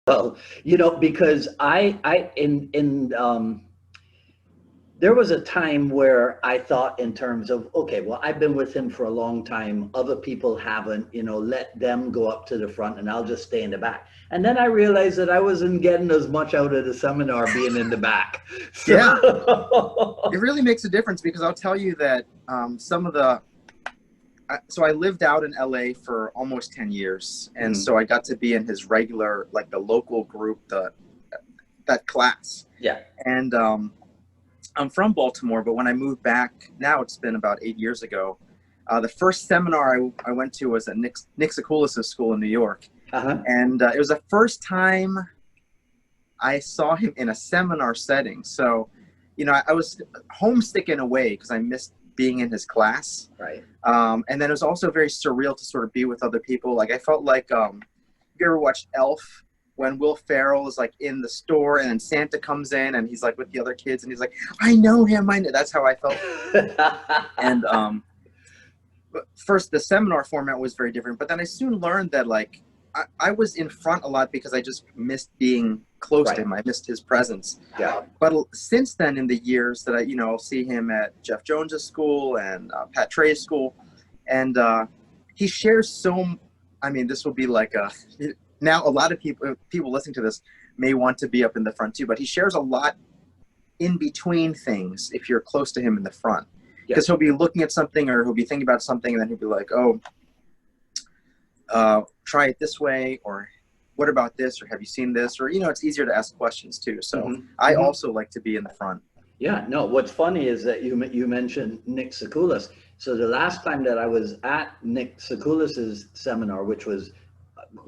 Well, because there was a time where I thought in terms of, okay, well, I've been with him for a long time. Other people haven't, let them go up to the front and I'll just stay in the back. And then I realized that I wasn't getting as much out of the seminar being in the back. Yeah, So, it really makes a difference because I'll tell you that some of the so I lived out in LA for almost 10 years, and mm, so I got to be in his regular, like the local group, that class. yeah. And I'm from Baltimore, but when I moved back, now it's been about 8 years ago. The first seminar I went to was at Nick Sikoullis' school in New York, Uh-huh. and it was the first time I saw him in a seminar setting. So, I was homesick in a way because I missed being in his class. Right. And then it was also very surreal to sort of be with other people. Like I felt like, have you ever watched Elf? When Will Ferrell is like in the store and then Santa comes in and he's like with the other kids and he's like, I know him. I know. That's how I felt. And but first, the seminar format was very different, but then I soon learned that like I was in front a lot because I just missed being close to Right. him. I missed his presence. Yeah. But since then, in the years that I'll see him at Jeff Jones's school and Pat Trey's school, and he shares so. I mean, this will be like now a lot of people listening to this may want to be up in the front too, but he shares a lot in between things if you're close to him in the front, Yeah. because he'll be looking at something or he'll be thinking about something, and then he'll be like, "Oh, try it this way," or "What about this?" or "Have you seen this?" or it's easier to ask questions too. So Hmm. I Hmm. also like to be in the front. Yeah, no, what's funny is that you mentioned Nick Sikoullis. So the last time that I was at Nick Sikoulis's seminar, which was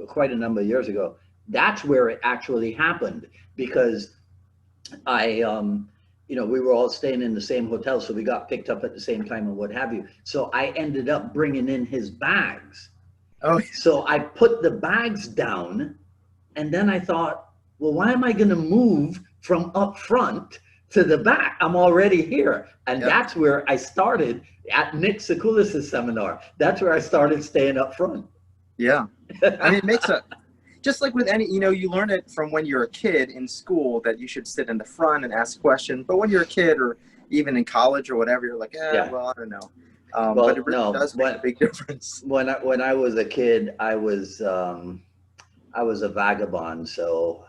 quite a number of years ago, that's where it actually happened because we were all staying in the same hotel, so we got picked up at the same time and what have you. So I ended up bringing in his bags. Oh, So I put the bags down, and then I thought, well, why am I going to move from up front to the back? I'm already here. And yeah, that's where I started at Nick Sikoulis' seminar. That's where I started staying up front. yeah. I mean, it makes a just like with any, you learn it from when you're a kid in school that you should sit in the front and ask questions. But when you're a kid or even in college or whatever, you're like, Yeah. well, I don't know. But Well, it really no, does make a big difference. when I was a kid, I was a vagabond. So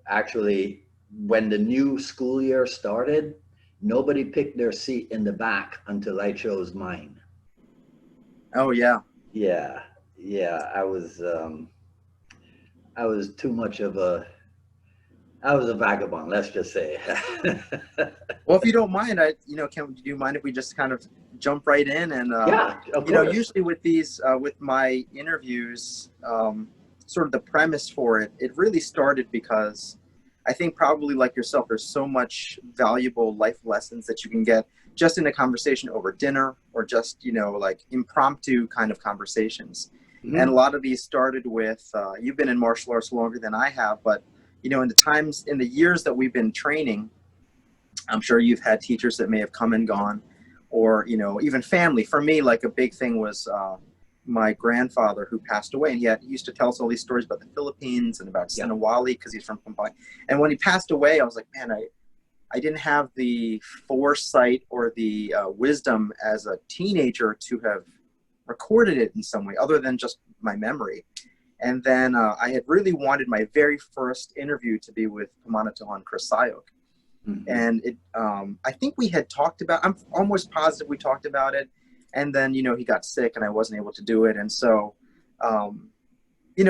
actually, when the new school year started, nobody picked their seat in the back until I chose mine. Oh, yeah. Yeah, yeah, I was too much of a I was a vagabond, let's just say. Well, if you don't mind, do you mind if we just kind of jump right in and, Yeah, of course. usually with these, with my interviews, sort of the premise for it, it really started because I think probably like yourself, there's so much valuable life lessons that you can get just in a conversation over dinner or just, like impromptu kind of conversations. And a Mhm. lot of these started with, you've been in martial arts longer than I have, but, in the years that we've been training, I'm sure you've had teachers that may have come and gone, or even family. For me, like a big thing was my grandfather who passed away, and he used to tell us all these stories about the Philippines and about Yeah. Sinawali because he's from Pampanga. And when he passed away, I was like, man, I didn't have the foresight or the wisdom as a teenager to have recorded it in some way other than just my memory. And then I had really wanted my very first interview to be with Pamanatahan Chris Sayok. Mhm. And I think we had talked about, I'm almost positive we talked about it. And then, he got sick and I wasn't able to do it. And so,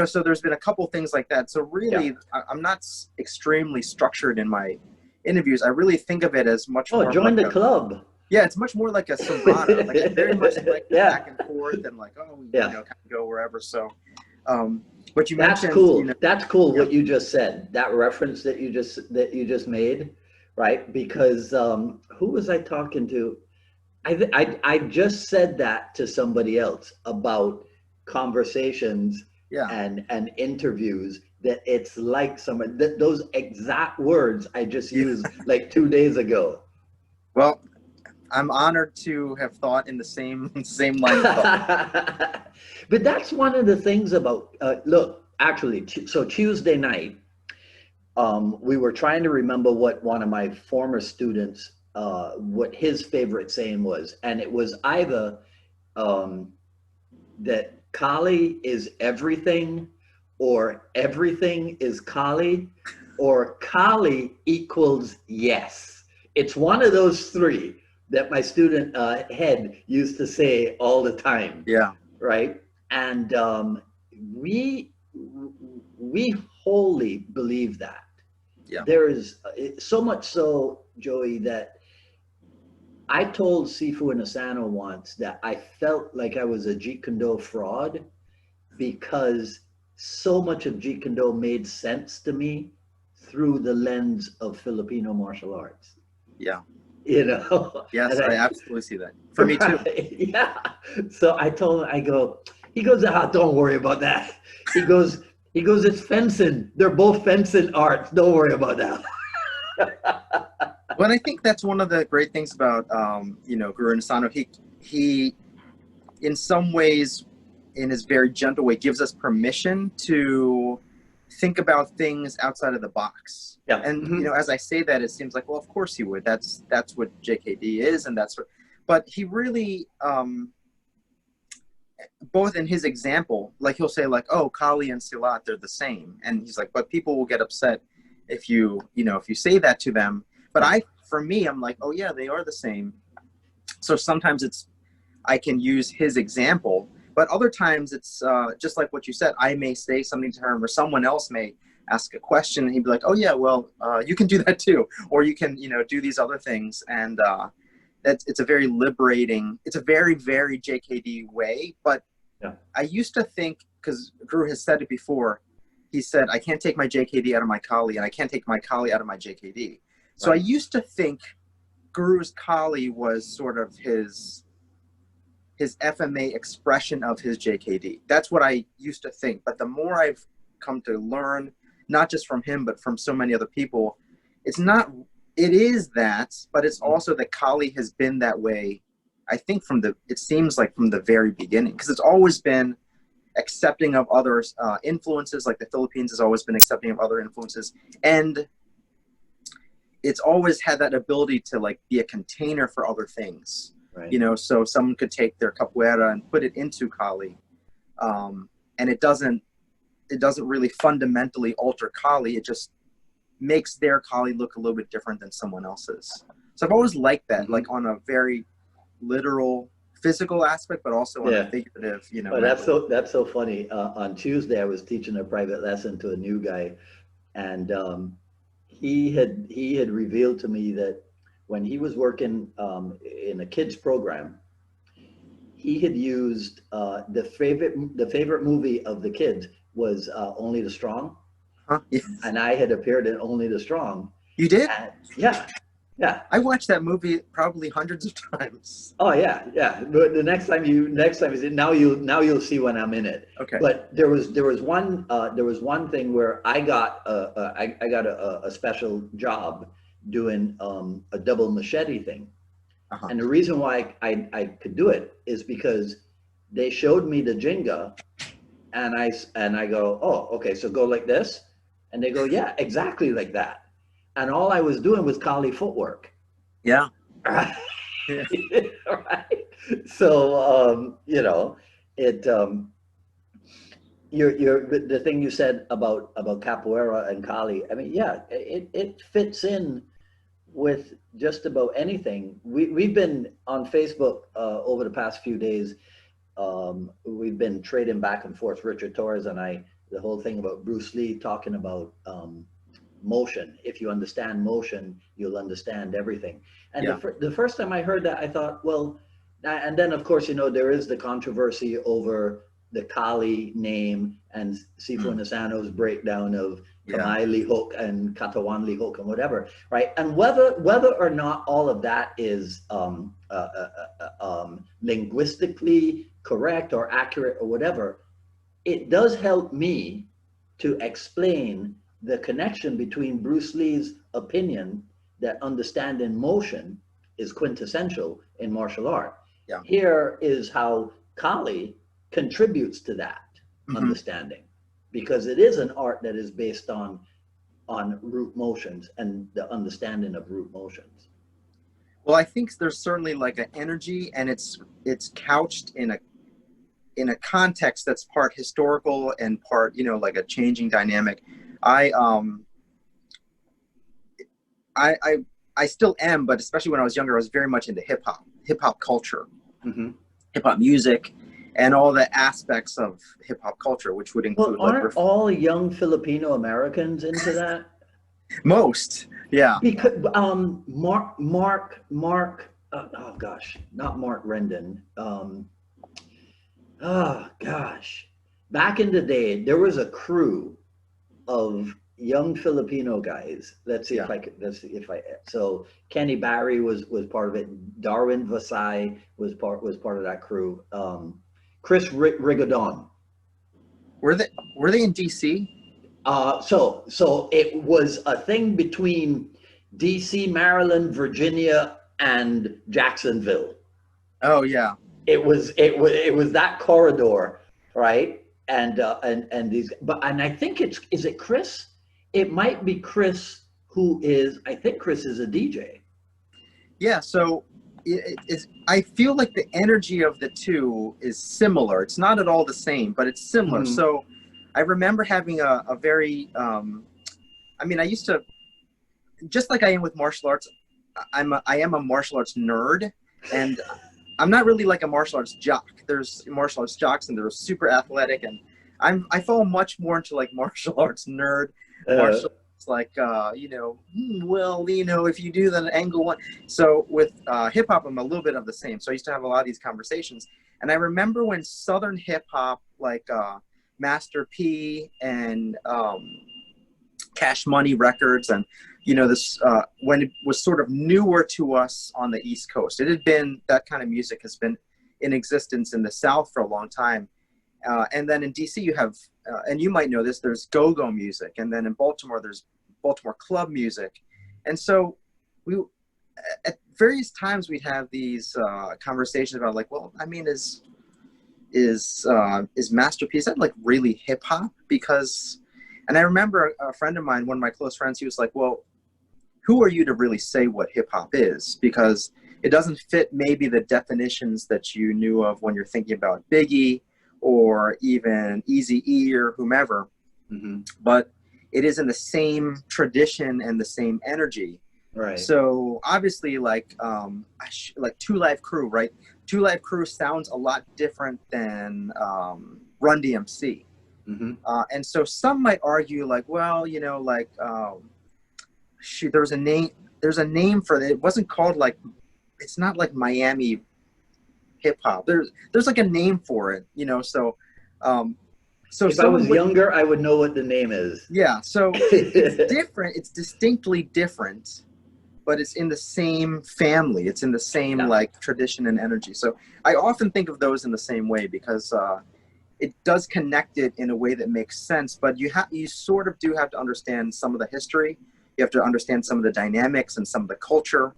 so there's been a couple things like that. So Yeah. really, I'm not extremely structured in my interviews. I really think of it as much Oh, more of join like the club. yeah, it's much more like a sauna. Like I very much like the Yeah. back and forth and like, oh, Yeah. kind of go wherever. So, but you That's mentioned, cool. That's cool yeah, what you just said. That reference that you just made, right? Because who was I talking to? I just said that to somebody else about conversations yeah. and interviews, that it's like some that those exact words I just Yeah. used like 2 days ago. Well, I'm honored to have thought in the same same line of thought. But that's one of the things about look. actually, so Tuesday night, we were trying to remember what one of my former students, what his favorite saying was, and it was either um, that Kali is everything, or everything is Kali, or Kali equals yes. It's one of those three that my student head used to say all the time, Yeah. right? And we we wholly believe that. Yeah. There is so much so, Joey, that I told Sifu Inosanto once that I felt like I was a Jeet Kune Do fraud because so much of Jeet Kune Do made sense to me through the lens of Filipino martial arts. Yeah. You know, Yes, and I I, absolutely see that. For me too. yeah. So I told him, I go, he goes, ah, don't worry about that. He goes, it's fencing. They're both fencing arts. Don't worry about that. But I think that's one of the great things about Guro Inosanto. He in some ways, in his very gentle way, gives us permission to think about things outside of the box. Yeah. And Mm-hmm. as I say that, it seems like, well, of course he would. That's what JKD is, and that's what. But he really, both in his example, like he'll say, like, oh, Kali and Silat, they're the same, and he's like, but people will get upset if you say that to them. But for me, I'm like, oh yeah, they are the same. So sometimes I can use his example, but other times it's just like what you said. I may say something to him, or someone else may ask a question, and he'd be like, "Oh yeah, well, you can do that too, or you can, do these other things." And it's a very liberating. It's a very, very JKD way. But Yeah. I used to think, because Guru has said it before. He said, "I can't take my JKD out of my Kali, and I can't take my Kali out of my JKD." So Right. I used to think Guru's Kali was sort of his FMA expression of his JKD. That's what I used to think. But the more I've come to learn, not just from him, but from so many other people, it is that, but it's also that Kali has been that way, I think it seems like from the very beginning, because it's always been accepting of others' influences, like the Philippines has always been accepting of other influences. And it's always had that ability to like be a container for other things. Right. So someone could take their capoeira and put it into Kali, and it doesn't really fundamentally alter Kali. It just makes their Kali look a little bit different than someone else's. So I've always liked that, Mm-hmm. like on a very literal, physical aspect, but also on a figurative, Oh, that's so funny. On Tuesday, I was teaching a private lesson to a new guy, and he had revealed to me that when he was working in a kids program, he had used the favorite movie of the kids was Only the Strong, Huh? Yes. and I had appeared in Only the Strong. You did? And, yeah. I watched that movie probably hundreds of times. Oh yeah. But the next time is it, now you'll see when I'm in it. Okay. But there was one thing where I got a special job doing a double machete thing. Uh-huh. And the reason why I could do it is because they showed me the Jenga, and I go, oh, okay, so go like this, and they go, yeah, exactly like that, and all I was doing was Kali footwork. Yeah. Right. Yeah. Right. So it the thing you said about capoeira and Kali. I mean, yeah, it fits in with just about anything. We've been on Facebook over the past few days. We've been trading back and forth, Richard Torres and I, the whole thing about Bruce Lee talking about motion. If you understand motion, you'll understand everything. And the first time I heard that, I thought, well, and then of course, there is the controversy over the Kali name and Sifu Inosanto's breakdown of Kamai Hook and Katawan Hook and whatever, right? And whether or not all of that is linguistically correct or accurate or whatever, it does help me to explain the connection between Bruce Lee's opinion that understanding motion is quintessential in martial art. Yeah. Here is how Kali contributes to that understanding. because it is an art that is based on root motions and the understanding of root motions. Well, I think there's certainly like an energy, and it's couched in a context that's part historical and part, you know, like a changing dynamic. I I I, I still am, but especially when I was younger, I was very much into hip hop culture, Mm-hmm. hip hop music, and all the aspects of hip hop culture, which would Well, include like aren't all young Filipino Americans into that? most, yeah. Because Mark, oh gosh, not Mark Rendon. Oh gosh, back in the day, there was a crew of young Filipino guys. Let's see Yeah. if I could. Let's see if I. So Kenny Barry was part of it. Darwin Vasai was part of that crew. Chris Rigodon. Were they in DC? So it was a thing between D.C., Maryland, Virginia, and Jacksonville. Oh yeah. It was that corridor, right? And these, but and I think is it Chris? It might be Chris who is. I think Chris is a DJ. Yeah, so I feel like the energy of the two is similar. It's not at all the same, but it's similar. Mm-hmm. So I remember having a very, I mean, I used to, just like I am with martial arts, I am a martial arts nerd, and I'm not really like a martial arts jock. There's martial arts jocks, and they're super athletic, and I fall much more into like martial arts nerd, martial arts like you know, well, you know, if you do the angle one. So with hip hop, I'm a little bit of the same. So I used to have a lot of these conversations, and I remember when Southern hip hop, like Master P and Cash Money Records, and you know this when it was sort of newer to us on the East Coast. It had been, that kind of music has been in existence in the South for a long time, and then in DC you have, and you might know this, there's go-go music, and then in Baltimore there's Baltimore club music, and so we at various times we'd have these conversations about like, well, I mean, is Masterpiece that like really hip hop? Because, and I remember a friend of mine, one of my close friends, he was like, well, who are you to really say what hip hop is? Because it doesn't fit maybe the definitions that you knew of when you're thinking about Biggie or even Eazy-E or whomever. Mm-hmm. But it is in the same tradition and the same energy. Right. So obviously, like like Two Live Crew, right? Two Live Crew sounds a lot different than Run DMC. Mm-hmm. And so some might argue like, well, you know, like shoot, there's a name for it. It wasn't called like, it's not like Miami hip hop. There's like a name for it, you know. So so if I was younger, I would know what the name is. Yeah, so it's different. It's distinctly different, but it's in the same family. It's in the same like tradition and energy. So I often think of those in the same way because it does connect it in a way that makes sense. But you sort of do have to understand some of the history. You have to understand some of the dynamics and some of the culture,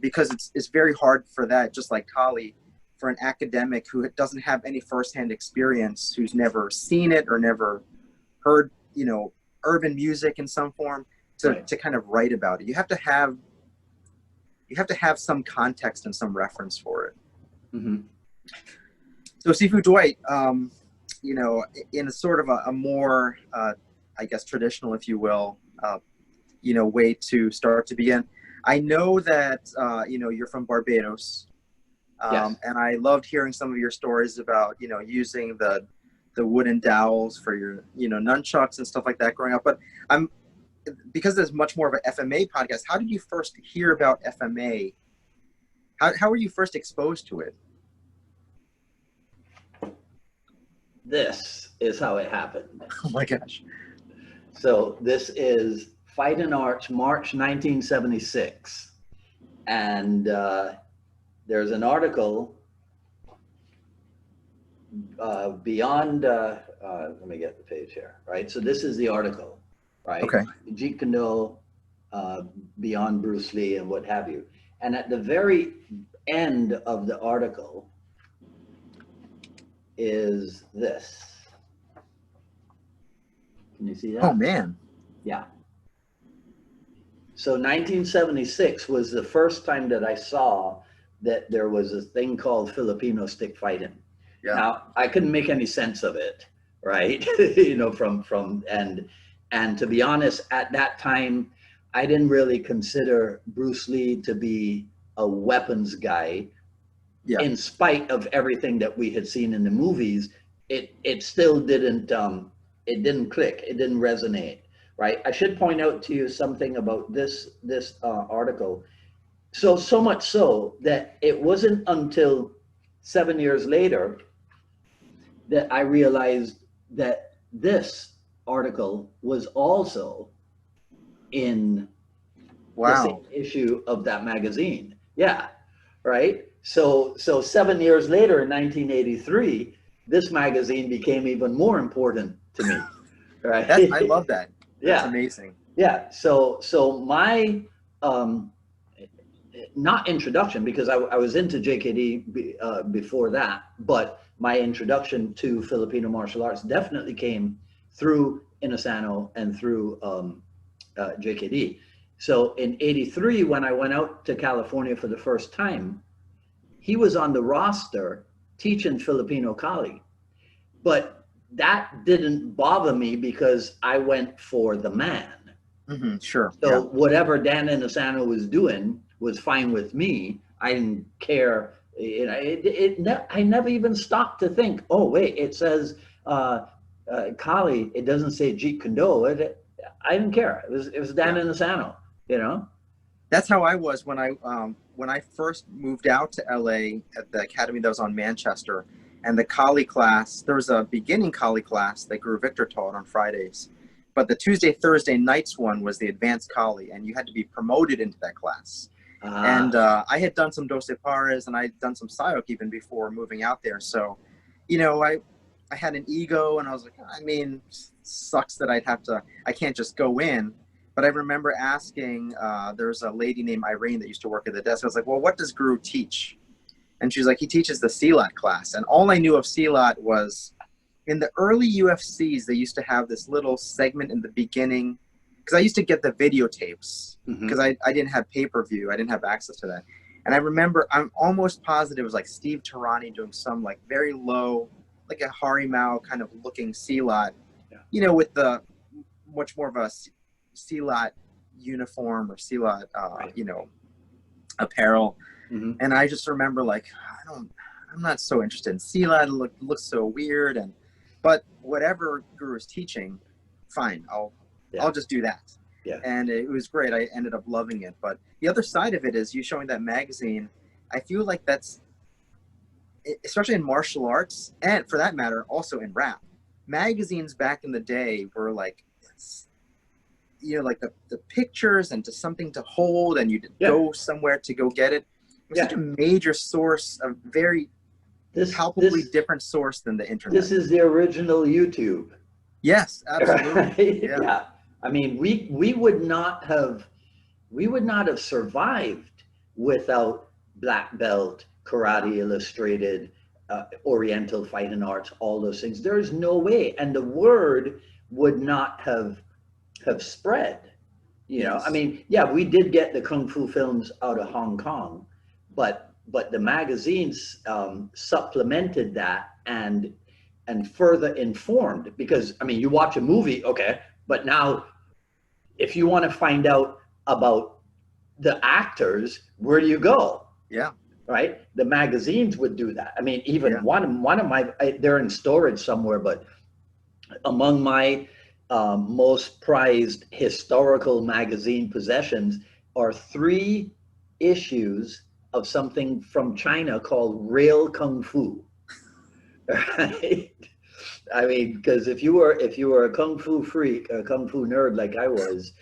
because it's very hard for that. Just like Kali, for an academic who doesn't have any firsthand experience, who's never seen it or never heard, you know, urban music in some form, to kind of write about it. You have to have some context and some reference for it. Mm-hmm. So Sifu Dwight, you know, in a sort of a more, I guess, traditional, if you will, you know, way to start to begin. I know that, you know, you're from Barbados. Yes. And I loved hearing some of your stories about, you know, using the wooden dowels for your, you know, nunchucks and stuff like that growing up. But because there's much more of an FMA podcast, how did you first hear about FMA? How were you first exposed to it? This is how it happened. Oh my gosh. So this is Fight and Arch, March 1976. And there's an article beyond, let me get the page here, right? So this is the article, right? Okay. Jeet Kune Do, Beyond Bruce Lee and what have you. And at the very end of the article is this. you see Oh that? man. Yeah. So 1976 was the first time that I saw that there was a thing called Filipino stick fighting. Yeah. Now, I couldn't make any sense of it, right? You know, from and to be honest, at that time, I didn't really consider Bruce Lee to be a weapons guy. Yeah. In spite of everything that we had seen in the movies, it still didn't it didn't click, it didn't resonate, right? I should point out to you something about this article. So much so that it wasn't until 7 years later that I realized that this article was also in the same Wow. issue of that magazine. Yeah, right. So 7 years later, in 1983, this magazine became even more important to me. I love Right. that. That's Yeah, amazing. yeah. So my um, not introduction, because I was into JKD before that, but my introduction to Filipino martial arts definitely came through Inosanto and through JKD. So in '83, when I went out to California for the first time, he was on the roster teaching Filipino Kali. But that didn't bother me because I went for the man. Sure. Yeah. So whatever Dan Inosanto was doing was fine with me. I didn't care. You know, I never even stopped to think, oh, wait, it says Kali. It doesn't say Jeet Kune Do. I didn't care. It was Dan Yeah. Inosanto, you know? That's how I was when I first moved out to LA at the academy that was on Manchester, and the Kali class. There was a beginning Kali class that Guru Victor taught on Fridays, but the Tuesday Thursday nights one was the advanced Kali, and you had to be promoted into that class. And Ah, I had done some Doce Pares and I'd done some Sayok even before moving out there. So, I had an ego and I was like, I mean, sucks that I can't just go in. But I remember asking, there was a lady named Irene that used to work at the desk. I was like, well, what does Guru teach? And she's like, he teaches the Silat class. And all I knew of Silat was in the early UFCs, they used to have this little segment in the beginning. Because I used to get the videotapes because mhm. I didn't have pay-per-view. I didn't have access to that. And I remember, I'm almost positive it was like Steve Tarani doing some like very low, like a Harimau kind of looking Silat, Yeah, with the much more of a Silat uniform or Silat, right. apparel. Hmm. And I just remember like, I'm not so interested in Silat. It looks so weird. But whatever Guru is teaching, fine. Yeah, I'll just do that. yeah. And it was great. I ended up loving it. But the other side of it is you showing that magazine. I feel like that's, especially in martial arts, and for that matter, also in rap. Magazines back in the day were like, like the pictures and just something to hold, and you'd Yeah, go somewhere to go get it. It was such yeah. a major source, a very This palpably this different source than the internet. this is the original YouTube. Yes, absolutely. Right? Yeah. Yeah. I mean, we would not have survived without Black Belt, Karate Illustrated, Oriental Fighting Arts, all those things. There's no way, and the word would not have spread. I Yes. mean, yeah, we did get the kung fu films out of Hong Kong, but the magazines supplemented that and further informed, because I mean, you watch a movie, okay, but now if you want to find out about the actors, where do you go? Yeah. Right? The magazines would do that. I mean, even Yeah. one of my, they're in storage somewhere, but among my most prized historical magazine possessions are 3 issues of something from China called Real Kung Fu. Right? I mean, because if you were a kung fu freak, a kung fu nerd like I was,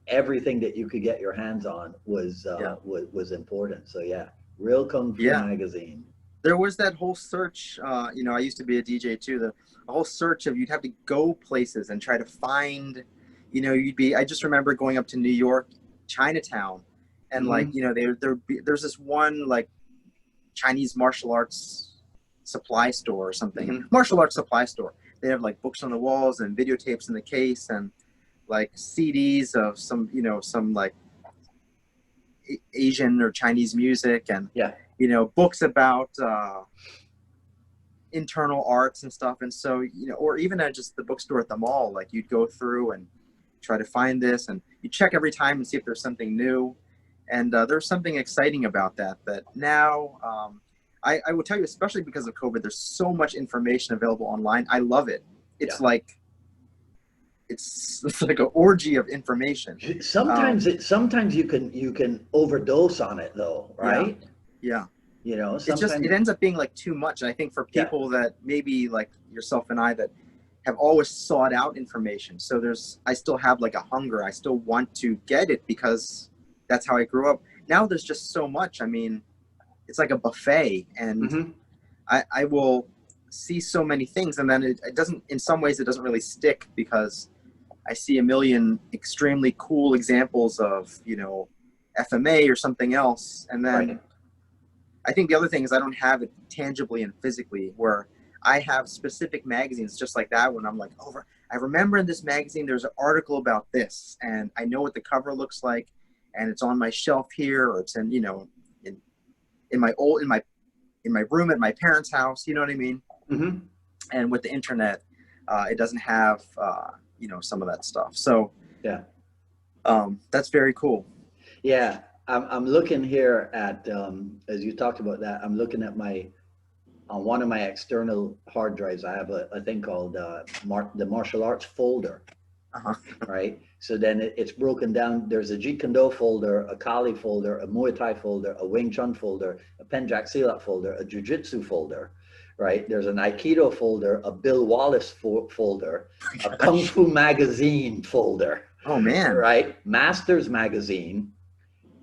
everything that you could get your hands on Yeah. was important. So yeah, Real Kung Fu Yeah. magazine. There was that whole search. I used to be a DJ too. The whole search of you'd have to go places and try to find. I just remember going up to New York, Chinatown, and like Hmm. there's this one like Chinese martial arts supply store or something, Hmm. martial arts supply store they have like books on the walls and videotapes in the case and like CDs of some, you know, some like Asian or Chinese music and, Yeah. you know, books about internal arts and stuff. And so, you know, or even at just the bookstore at the mall, like you'd go through and try to find this and you check every time and see if there's something new. And there's something exciting about that, that now I will tell you, especially because of COVID, there's so much information available online. I love it. It's Yeah. like, it's like an orgy of information. Sometimes you can overdose on it though, Yeah. right? Yeah. You know, It's just, sometimes. it ends up being like too much. And I think for Yeah. people that maybe like yourself and I that have always sought out information. So I still have like a hunger. I still want to get it because that's how I grew up. Now there's just so much. I mean, it's like a buffet and Mhm. I will see so many things and then it doesn't, in some ways it doesn't really stick because I see a million extremely cool examples of, you know, FMA or something else. And then Right. I think the other thing is I don't have it tangibly and physically where I have specific magazines just like that when I'm like, oh, I remember in this magazine there's an article about this and I know what the cover looks like and it's on my shelf here or it's in, you know, in my room at my parents' house, you know what I mean? Mhm. And with the internet, it doesn't have, you know, some of that stuff. So Yeah. that's very cool. Yeah. I'm looking here at as you talked about that. I'm looking at on one of my external hard drives. I have a thing called the martial arts folder. Uh-huh. Right? So then it's broken down. There's a Jeet Kune Do folder, a Kali folder, a Muay Thai folder, a Wing Chun folder, a Penjak Silat folder, a Jiu Jitsu folder, right? There's an Aikido folder, a Bill Wallace folder, a Kung Gosh. Fu magazine folder, Oh man. right? Masters magazine.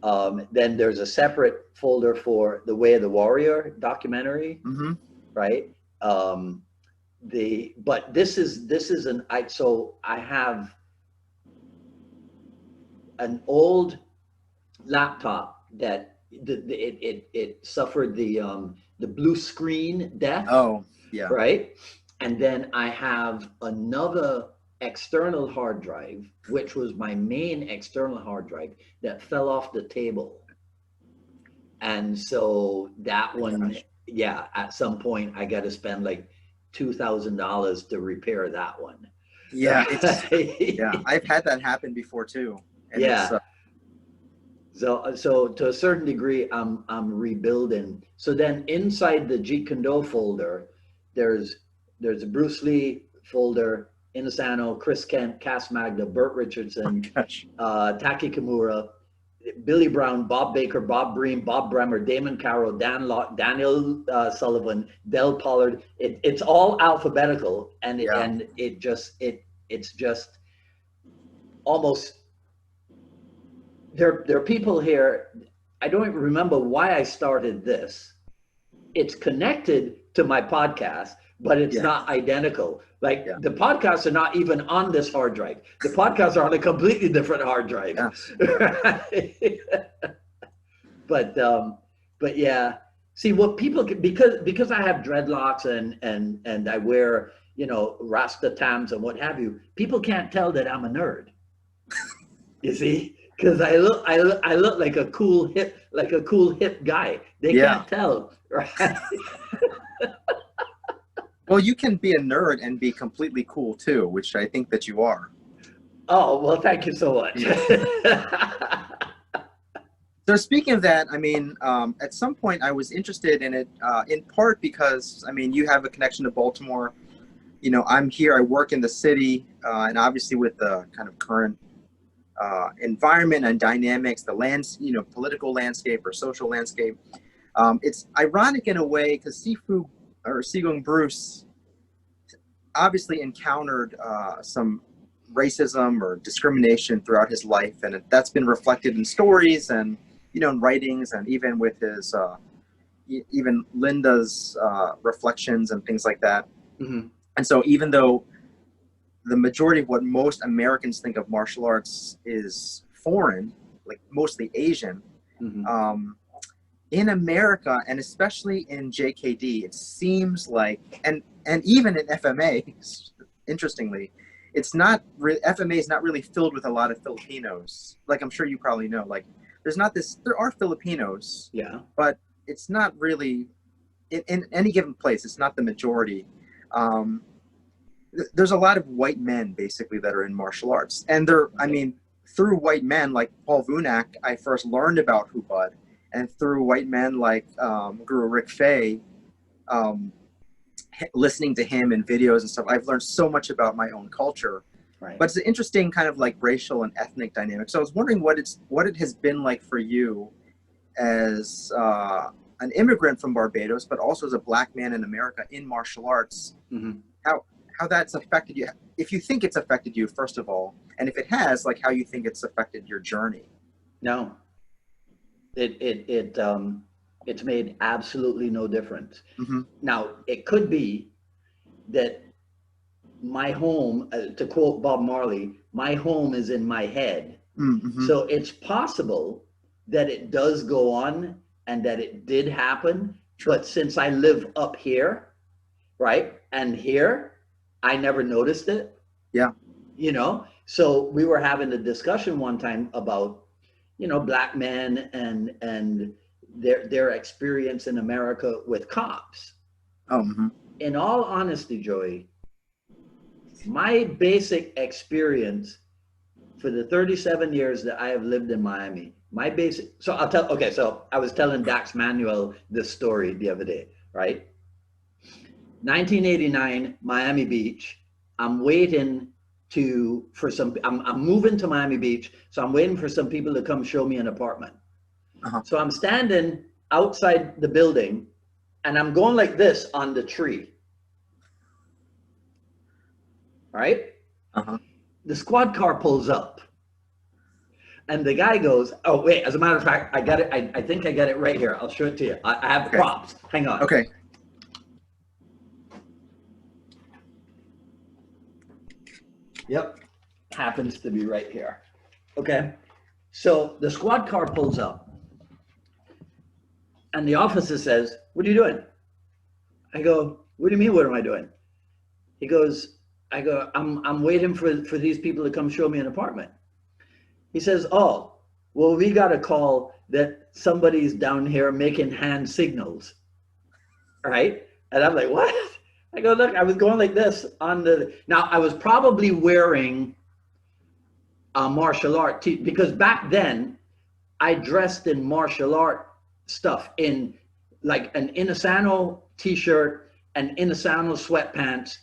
Then there's a separate folder for the Way of the Warrior documentary, Mm-hmm. right? But this is so I have an old laptop that it suffered the blue screen death, Oh yeah. right? And then I have another external hard drive, which was my main external hard drive that fell off the table. And so that Oh, my one, gosh. yeah, at some point I got to spend like $2,000 to repair that one. Yeah, yeah. Right? I've had that happen before too, and it's Yeah. So to a certain degree, I'm rebuilding. So then inside the Jeet Kune Do folder, there's a Bruce Lee folder, Inosanto, Chris Kent, Cass Magda, Burt Richardson, gosh. Taki Kimura, Billy Brown, Bob Baker, Bob Breen, Bob Bremer, Damon Carroll, Dan Locke, Daniel Sullivan, Del Pollard. It's all alphabetical, and Yeah. it's just almost there are people here. I don't even remember why I started this. It's connected to my podcast, but it's Yeah. not identical. Like Yeah. the podcasts are not even on this hard drive. The podcasts are on a completely different hard drive. Yes. But yeah. See what people because I have dreadlocks and I wear, you know, Rasta tams and what have you. People can't tell that I'm a nerd. You see, because I look like a cool hip guy. They Yeah. can't tell, right? Well, you can be a nerd and be completely cool too, which I think that you are. Oh well, thank you so much. So speaking of that, I mean, at some point I was interested in it, in part because, I mean, you have a connection to Baltimore. You know, I'm here, I work in the city, and obviously with the kind of current environment and dynamics, you know, political landscape or social landscape. It's ironic in a way because Segung Bruce obviously encountered some racism or discrimination throughout his life, and that's been reflected in stories and, you know, in writings and even with his even Linda's reflections and things like that. Mm-hmm. And so even though the majority of what most Americans think of martial arts is foreign, like mostly Asian, Mm-hmm. in America, and especially in JKD, it seems like, and even in FMA, interestingly, it's not FMA is not really filled with a lot of Filipinos. Like I'm sure you probably know, like there's not this. There are Filipinos, Yeah. but it's not really in any given place. It's not the majority. Um, there's a lot of white men basically that are in martial arts, and they're, I Okay. mean, through white men like Paul Vunak, I first learned about Hubud, and through white men like Guru Rick Fay, um, listening to him in videos and stuff, I've learned so much about my own culture. Right. But it's an interesting kind of like racial and ethnic dynamic. So I was wondering what it has been like for you as an immigrant from Barbados, but also as a black man in America in martial arts. Hmm. How that's affected you, if you think it's affected you, first of all, and if it has, like how you think it's affected your journey. No, it's made absolutely no difference. Mm-hmm. Now, it could be that my home, to quote Bob Marley, my home is in my head. Mm-hmm. So it's possible that it does go on and that it did happen. Sure. But since I live up here, right, and here, I never noticed it, Yeah. you know? So we were having a discussion one time about, black men and their experience in America with cops. Oh. Mm-hmm. In all honesty, Joey, my basic experience for the 37 years that I have lived in Miami, so so I was telling Dax Manuel this story the other day, right? 1989, Miami Beach. I'm waiting I'm moving to Miami Beach, so I'm waiting for some people to come show me an apartment. Uh-huh. So I'm standing outside the building and I'm going like this on the tree, right? Uh-huh. The squad car pulls up and the guy goes, oh, wait, as a matter of fact, I got it. I think I got it right here. I'll show it to you. I have Okay. props. Hang on. Okay. Yep. Happens to be right here. Okay. So the squad car pulls up and the officer says, what are you doing? I go, what do you mean, what am I doing? He goes, I'm waiting for these people to come show me an apartment. He says, oh, well, we got a call that somebody's down here making hand signals. Right? And I'm like, what? I go, look, I was going like this now I was probably wearing a martial art because back then I dressed in martial art stuff in like an Inosanto t-shirt and Inosanto sweatpants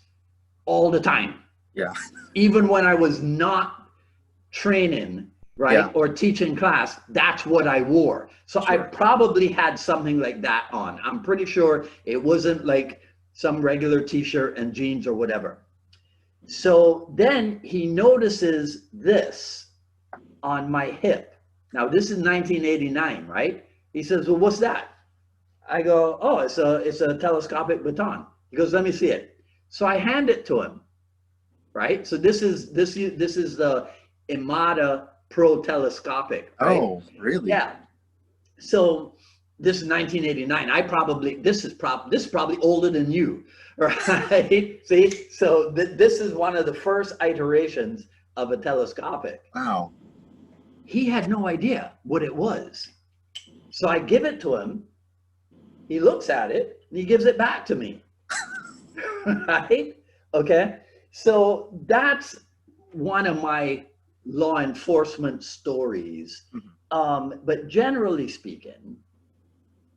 all the time. Yeah. Even when I was not training, right, Yeah. or teaching class, that's what I wore. So I Sure. probably had something like that on. I'm pretty sure it wasn't like some regular t-shirt and jeans or whatever. So then he notices this on my hip. Now this is 1989, right? He says, well, what's that? I go, oh, it's a telescopic baton. He goes, let me see it. So I hand it to him, right? So this is the Imada Pro Telescopic, right? Oh, really? Yeah. So this is 1989. This is probably older than you, right? See, so this is one of the first iterations of a telescopic. Wow. He had no idea what it was. So I give it to him. He looks at it and he gives it back to me. Right? Okay. So that's one of my law enforcement stories. But generally speaking,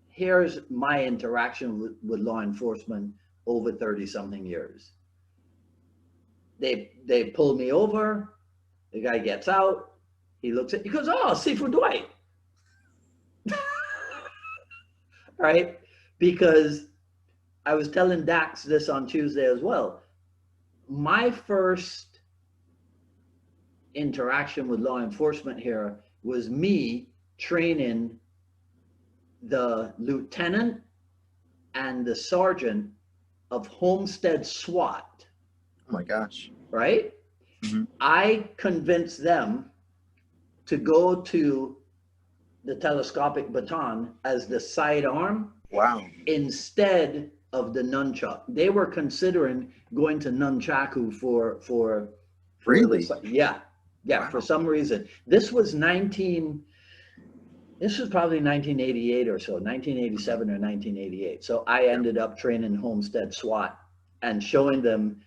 here's my interaction with law enforcement over 30 something years. They pull me over, the guy gets out, he goes, oh, Sifu Dwight. Right? Because I was telling Dax this on Tuesday as well. My first interaction with law enforcement here was me training the lieutenant and the sergeant of Homestead SWAT. Oh my gosh. Right? Mm-hmm. I convinced them to go to the telescopic baton as the sidearm Wow. instead of the nunchuck. They were considering going to nunchaku for Really? this. Yeah, yeah. For Wow. some reason, this was probably 1988 or so, Mhm. 1987 or 1988. So I Yeah. ended up training Homestead SWAT and showing them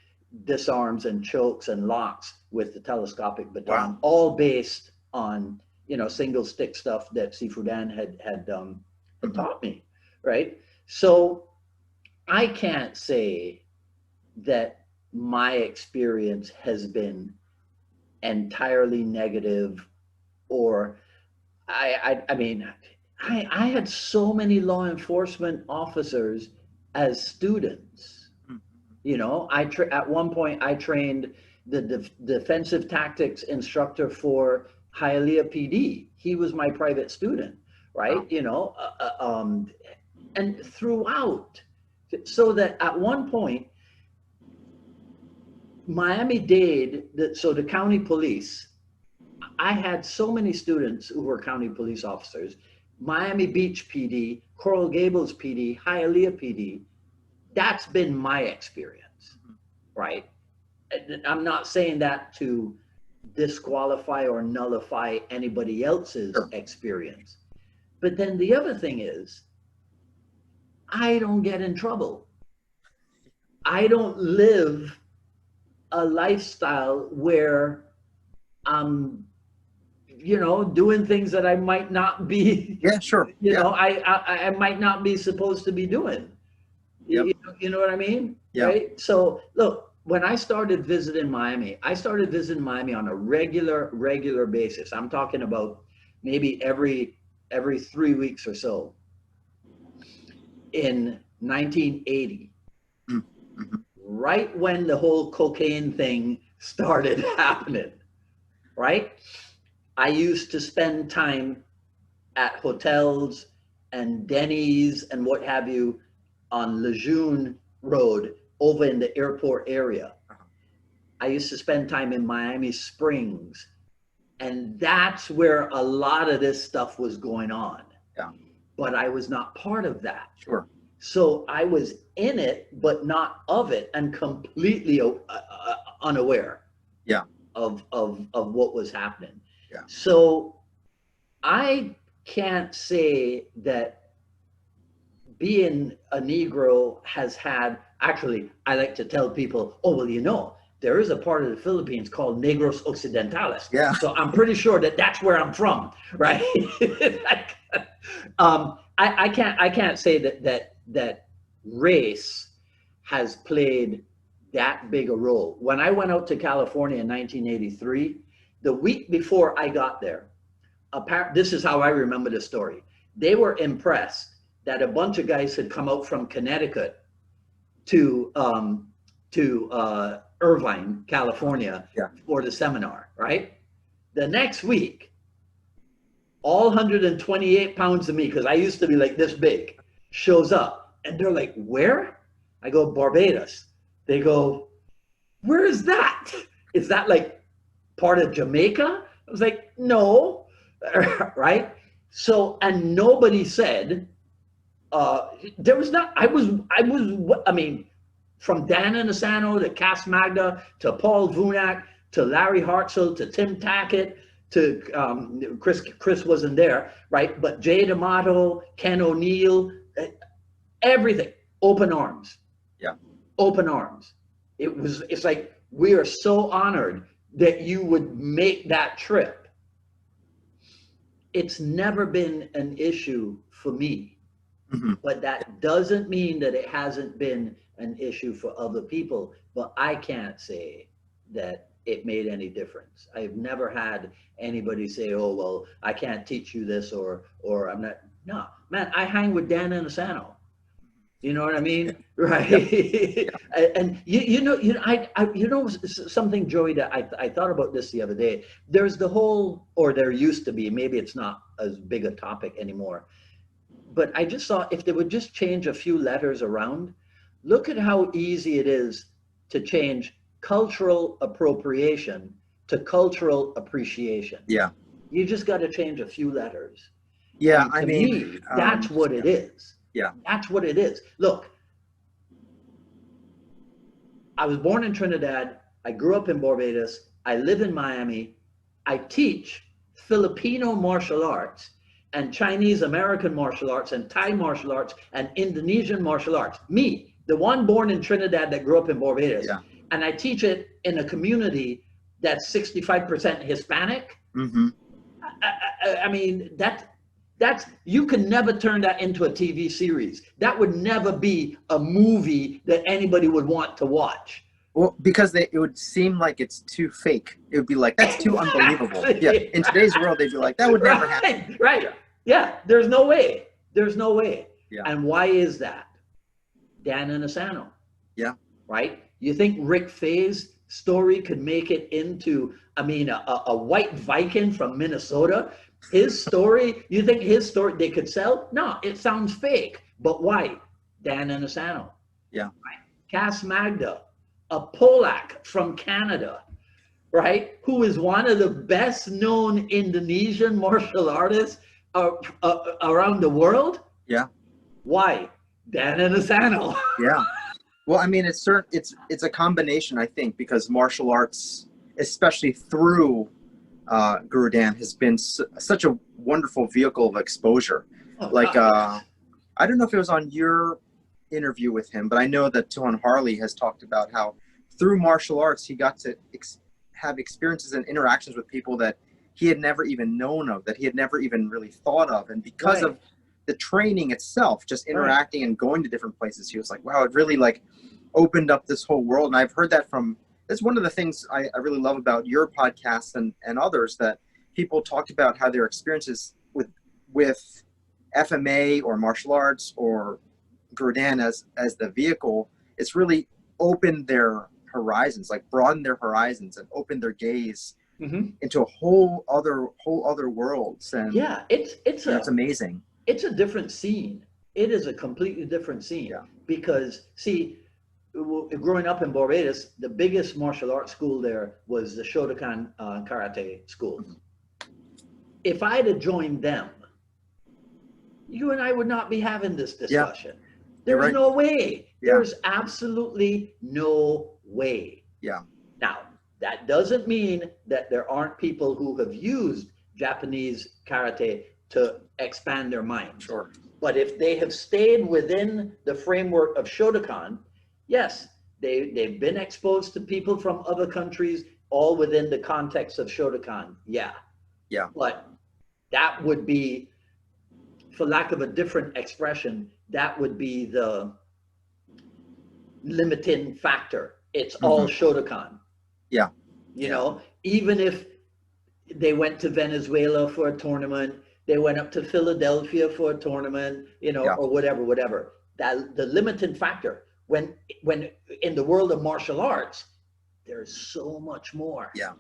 disarms and chokes and locks with the telescopic Wow. baton, all based on, single stick stuff that Sifu Dan had Mhm. taught me, right? So I can't say that my experience has been entirely negative, or I mean, I had so many law enforcement officers as students. Mhm. At one point I trained the defensive tactics instructor for Hialeah PD. He was my private student, Wow. right? And throughout, so that at one point Miami-Dade, so the county police, I had so many students who were county police officers. Miami Beach PD, Coral Gables PD, Hialeah PD. That's been my experience, Mhm. right? And I'm not saying that to disqualify or nullify anybody else's Sure. experience. But then the other thing is, I don't get in trouble. I don't live a lifestyle where I'm, doing things that I might not be, Yeah. Sure. Yeah. I might not be supposed to be doing. Yep. You know what I mean? Yeah. Right? So look, when I started visiting Miami, I started visiting Miami on a regular basis. I'm talking about maybe every 3 weeks or so in 1980, Mm. Mhm. right when the whole cocaine thing started happening, right? I used to spend time at hotels and Denny's and what have you on Lejeune Road over in the airport area. Uh-huh. I used to spend time in Miami Springs, and that's where a lot of this stuff was going on. Yeah. But I was not part of that. Sure. So I was in it, but not of it, and completely unaware Yeah. of what was happening. Yeah. So I can't say that being a Negro has had, actually, I like to tell people, oh, well, there is a part of the Philippines called Negros Occidentales. Yeah. So I'm pretty sure that that's where I'm from, right? I can't say that race has played that big a role. When I went out to California in 1983, the week before I got there, this is how I remember the story. They were impressed that a bunch of guys had come out from Connecticut to Irvine, California, Yeah. for the seminar. Right. The next week, all 128 pounds of me, because I used to be like this big, shows up, and they're like, "Where?" I go, "Barbados." They go, "Where is that? Is that like part of Jamaica?" I was like, "No." Right? So, and nobody said, there was not, I mean, from Dan Inosanto to Cass Magda to Paul Vunak to Larry Hartzell to Tim Tackett to Chris wasn't there, right? But Jay D'Amato, Ken O'Neill, everything, open arms, Yeah. open arms. It's like, we are so honored that you would make that trip. It's never been an issue for me, Mhm. but that doesn't mean that it hasn't been an issue for other people. But I can't say that it made any difference. I've never had anybody say, "Oh, well, I can't teach you this," or I'm not. No, man, I hang with Dan Inosanto. You know what I Yeah. mean? Yep. Right. Yeah. And something, Joey, that I thought about this the other day. There's the whole, or there used to be, maybe it's not as big a topic anymore, but I just thought if they would just change a few letters around, look at how easy it is to change cultural appropriation to cultural appreciation. Yeah. You just got to change a few letters. Yeah, And I to mean, me, that's what yeah, it is. yeah, That's what it is. Look, I was born in Trinidad. I grew up in Barbados. I live in Miami. I teach Filipino martial arts and Chinese American martial arts and Thai martial arts and Indonesian martial arts. Me, the one born in Trinidad that grew up in Barbados. yeah. And I teach it in a community that's 65% Hispanic. Mm-hmm. I mean, that's you can never turn that into a TV series. That would never be a movie that anybody would want to watch. Well, because it would seem like it's too fake. It would be like, that's too unbelievable. Yeah. In today's world, they'd be like, that would never happen. Right. Yeah. There's no way. There's no way. Yeah. And why is that? Dan Inosanto. Yeah. Right? You think Rick Faye's story could make it into, I mean, a white Viking from Minnesota? His story, you think his story they could sell? No, it sounds fake. But why? Dan Inosanto. Yeah. Right? Cass Magda, a Polak from Canada, right? Who is one of the best known Indonesian martial artists around the world? Yeah. Why? Dan Inosanto. Yeah. Well, I mean, it's a combination, I think, because martial arts, especially through Guru Dan, has been such a wonderful vehicle of exposure. Oh, like, I don't know if it was on your interview with him, but I know that Tuan Harley has talked about how through martial arts, he got to have experiences and interactions with people that he had never even known of, that he had never even really thought of. And because of the training itself, just interacting and going to different places, he was like, wow, it really like opened up this whole world. And I've heard that that's one of the things I really love about your podcast and others, that people talked about how their experiences with FMA or martial arts or Guru Dan as the vehicle, it's really opened their horizons, like broadened their horizons and opened their gaze into a whole other worlds. And yeah, it's amazing. It's a different scene. It is a completely different scene. Yeah. Because see, growing up in Barbados, the biggest martial arts school there was the Shotokan Karate School. Mm-hmm. If I'd have joined them, you and I would not be having this discussion. Yeah. There's no way. Yeah. There's absolutely no way. Yeah. Now, that doesn't mean that there aren't people who have used Japanese karate to expand their mind. Sure. But if they have stayed within the framework of Shotokan, yes, they've been exposed to people from other countries, all within the context of Shotokan. Yeah. Yeah. But that would be, for lack of a different expression, that would be the limiting factor. It's all Shotokan. Yeah. You know, even if they went to Venezuela for a tournament, they went up to Philadelphia for a tournament, you know, or whatever. That the limiting factor when in the world of martial arts, there's so much more. Yeah.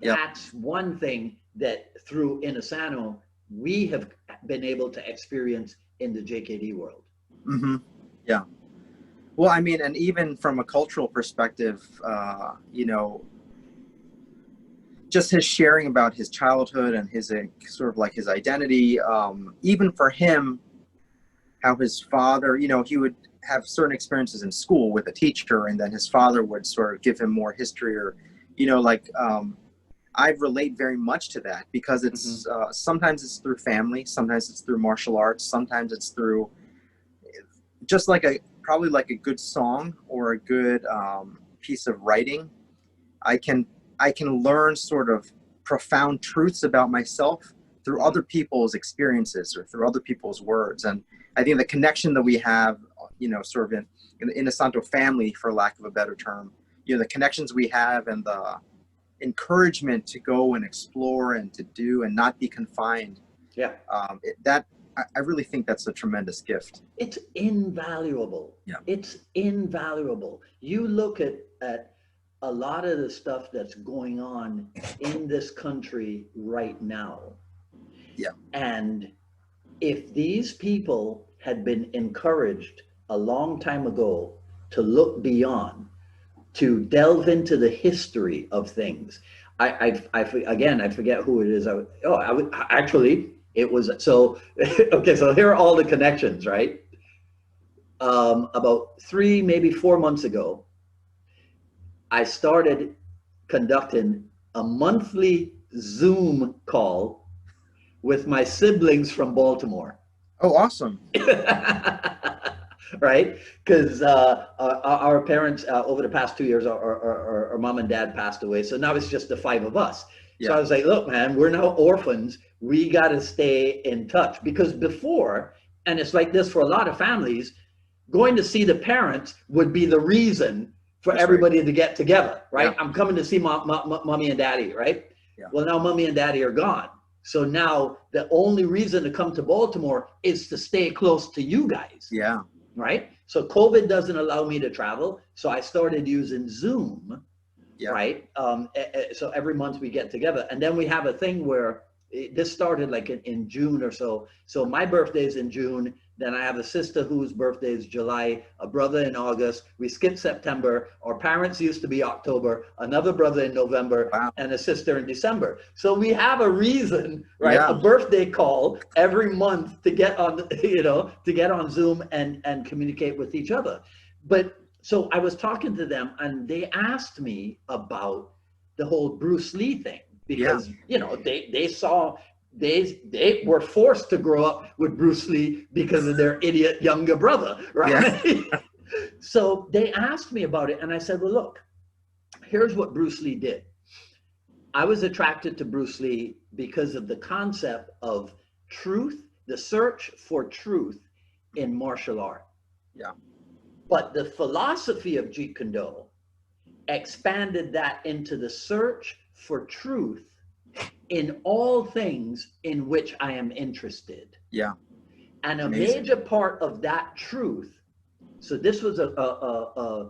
That's one thing that through Inosanto we have been able to experience in the JKD world. Mm-hmm. Yeah. Well, I mean, and even from a cultural perspective, you know, just his sharing about his childhood and his sort of like his identity, even for him, how his father, you know, he would have certain experiences in school with a teacher, and then his father would sort of give him more history, or, you know, like, I relate very much to that, because it's sometimes it's through family, sometimes it's through martial arts, sometimes it's through just like probably like a good song or a good piece of writing. I can learn sort of profound truths about myself through other people's experiences or through other people's words. And I think the connection that we have, you know, sort of in the Inosanto family, for lack of a better term, you know, the connections we have and the encouragement to go and explore and to do and not be confined. Yeah. I really think that's a tremendous gift. It's invaluable. Yeah. It's invaluable. You look at a lot of the stuff that's going on in this country right now. Yeah. And if these people had been encouraged a long time ago to look beyond, to delve into the history of things. I forget who it is. I would actually, It was so okay. So here are all the connections, right? About 3, maybe 4 months ago, I started conducting a monthly Zoom call with my siblings from Baltimore. Oh, awesome. Right? Because our parents, over the past 2 years, our mom and dad passed away. So now it's just the five of us. So Yeah. I was like, look, man, we're now orphans. We got to stay in touch. Because before, and it's like this for a lot of families, going to see the parents would be the reason for That's right. everybody to get together, right? Yeah. I'm coming to see mommy and daddy, right? Yeah. Well, now mommy and daddy are gone. So now the only reason to come to Baltimore is to stay close to you guys. Yeah. Right? So COVID doesn't allow me to travel. So I started using Zoom, Yeah. right? So every month we get together. And then we have a thing where this started like in June or so. So my birthday is in June. Then I have a sister whose birthday is July, a brother in August. We skipped September. Our parents used to be October, another brother in November, Wow. and a sister in December. So we have a reason, right? Yeah. A birthday call every month to get on, to get on Zoom and communicate with each other. But so I was talking to them and they asked me about the whole Bruce Lee thing because, they saw, they were forced to grow up with Bruce Lee because of their idiot younger brother, right? Yeah. So they asked me about it and I said, well, look, here's what Bruce Lee did. I was attracted to Bruce Lee because of the concept of truth, the search for truth in martial art. Yeah. But the philosophy of Jeet Kune Do expanded that into the search for truth in all things in which I am interested. Yeah. And a Amazing. major part of that truth, so this was a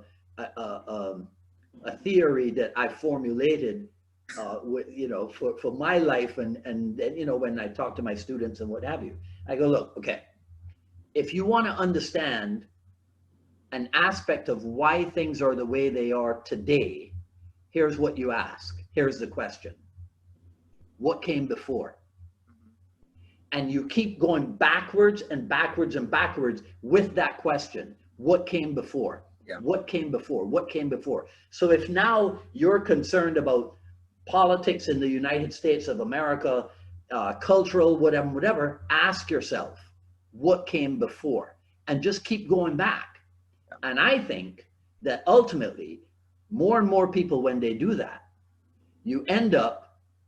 theory that I formulated for my life and when I talk to my students and what have you. I go, look, okay, if you want to understand an aspect of why things are the way they are today, here's what you ask. Here's the question. What came before? And you keep going backwards and backwards and backwards with that question. What came before? Yeah. What came before? What came before? So if now you're concerned about politics in the United States of America, cultural, whatever, ask yourself, what came before? And just keep going back. Yeah. And I think that ultimately, more and more people, when they do that, you end up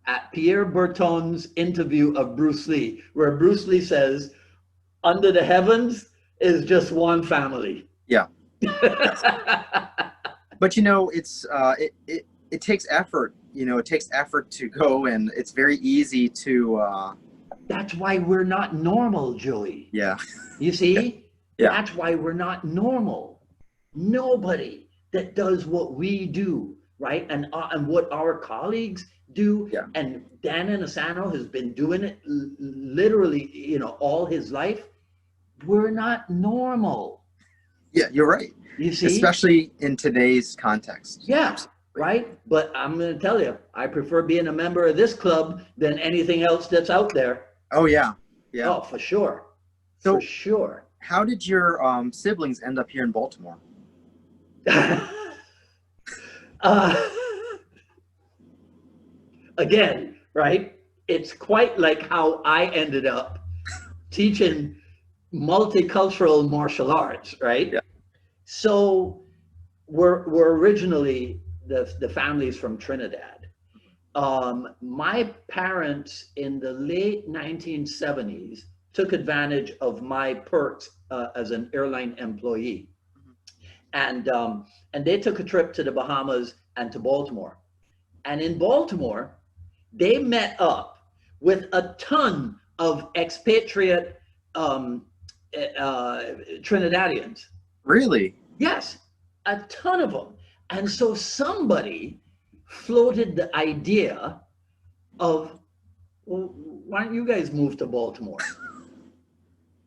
at Pierre Berton's interview of Bruce Lee, where Bruce Lee says, under the heavens is just one family. Yeah. But it's it takes effort. It takes effort to go, and it's very easy to. That's why we're not normal, Joey. Yeah. You see? Yeah. That's why we're not normal. Nobody that does what we do, right? And what our colleagues do. Yeah. And Dan Inosanto has been doing it literally, all his life. We're not normal. Yeah, you're right. You see? Especially in today's context. Yeah. Absolutely. Right? But I'm going to tell you, I prefer being a member of this club than anything else that's out there. Oh, yeah. Yeah. Oh, for sure. So, for sure. How did your siblings end up here in Baltimore? Again, right? It's quite like how I ended up teaching multicultural martial arts, right? Yeah. So we're originally the families from Trinidad. My parents in the late 1970s took advantage of my perks as an airline employee. And they took a trip to the Bahamas and to Baltimore. And in Baltimore, they met up with a ton of expatriate Trinidadians. Really? Yes, a ton of them. And so somebody floated the idea of, well, why don't you guys move to Baltimore?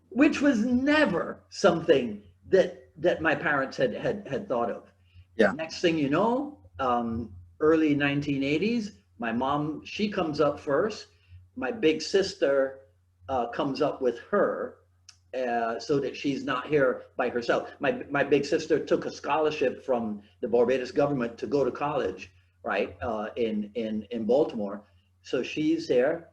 Which was never something that my parents had thought of. Yeah. Next thing you know, early 1980s, my mom, she comes up first. My big sister comes up with her so that she's not here by herself. My big sister took a scholarship from the Barbados government to go to college, right, in Baltimore. So she's there.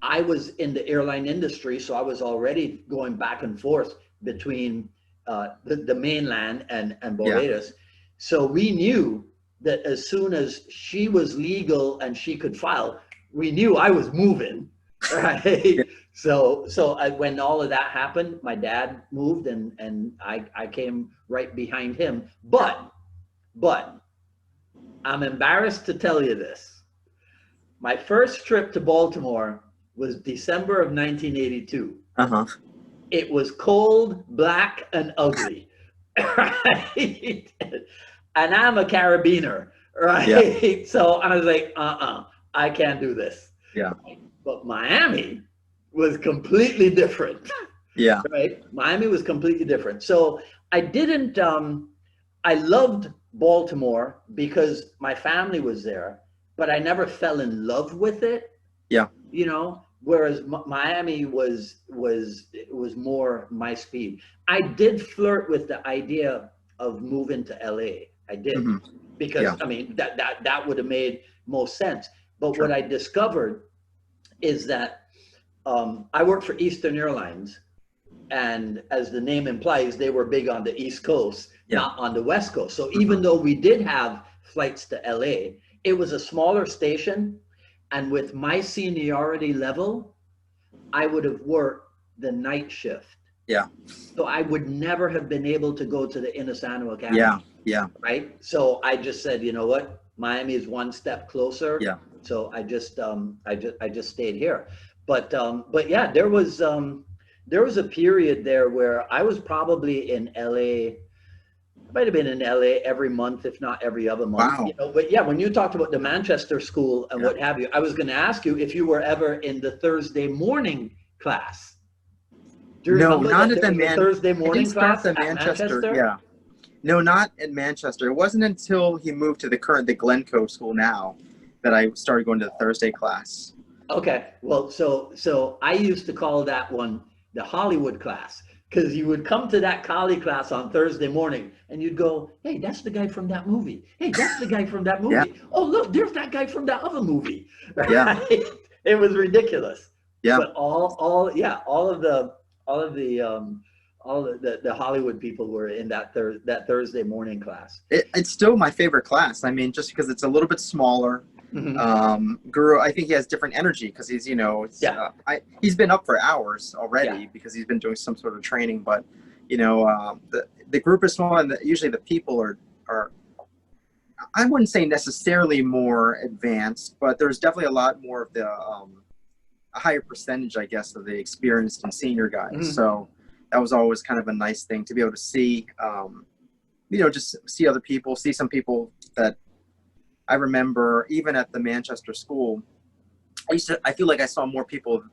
I was in the airline industry, so I was already going back and forth between the mainland and Yeah. Barbados. So we knew that as soon as she was legal and she could file, we knew I was moving, Yeah. right? When all of that happened, my dad moved and I came right behind him. But I'm embarrassed to tell you this. My first trip to Baltimore was December of 1982. Uh-huh. It was cold, black, and ugly, right? And I'm a carabiner, Yeah. right? So I was like, I can't do this. Yeah. But Miami was completely different, Yeah. right? Miami was completely different. So I didn't, I loved Baltimore because my family was there, but I never fell in love with it, Yeah. you know, whereas Miami was more my speed. I did flirt with the idea of moving to LA. I did, Hmm. because Yeah. I mean that would have made most sense. But what Sure. I discovered is that I worked for Eastern Airlines, and as the name implies, they were big on the East Coast, Yeah. not on the West Coast. So Hmm. even though we did have flights to LA, it was a smaller station, and with my seniority level, I would have worked the night shift. Yeah. So I would never have been able to go to the Inosanto Yeah. Academy, Yeah. right? So I just said, you know what, Miami is one step closer. Yeah. So I just stayed here. But yeah, there was a period there where I was probably in LA. I might have been in LA every month, if not every other month, you Wow. know. But yeah, when you talked about the Manchester school and Yeah. what have you, I was going to ask you if you were ever in the Thursday morning class. Do you No, remember not that at there the was a Man. Thursday I didn't morning start class the at Manchester. Manchester? Yeah. No, not at Manchester. It wasn't until he moved to the Glencoe school now that I started going to the Thursday class. Okay, well, so I used to call that one the Hollywood class, because you would come to that Collie class on Thursday morning and you'd go, hey, that's the guy from that movie. Hey, that's the guy from that Yeah. movie. Oh, look, there's that guy from that other movie. Yeah. Right? It was ridiculous. Yeah. But all of the Hollywood people were in that Thursday morning class. It's still my favorite class. I mean, just because it's a little bit smaller. Mhm. Guru, I think he has different energy because he's, Yeah, he's been up for hours already yeah. because he's been doing some sort of training. But the group is small, and usually the people are I wouldn't say necessarily more advanced, but there's definitely a lot more of the a higher percentage, I guess, of the experienced and senior guys. Mhm. So that was always kind of a nice thing to be able to see. Just see other people, see some people that I remember even at the Manchester school. I feel like I saw more people,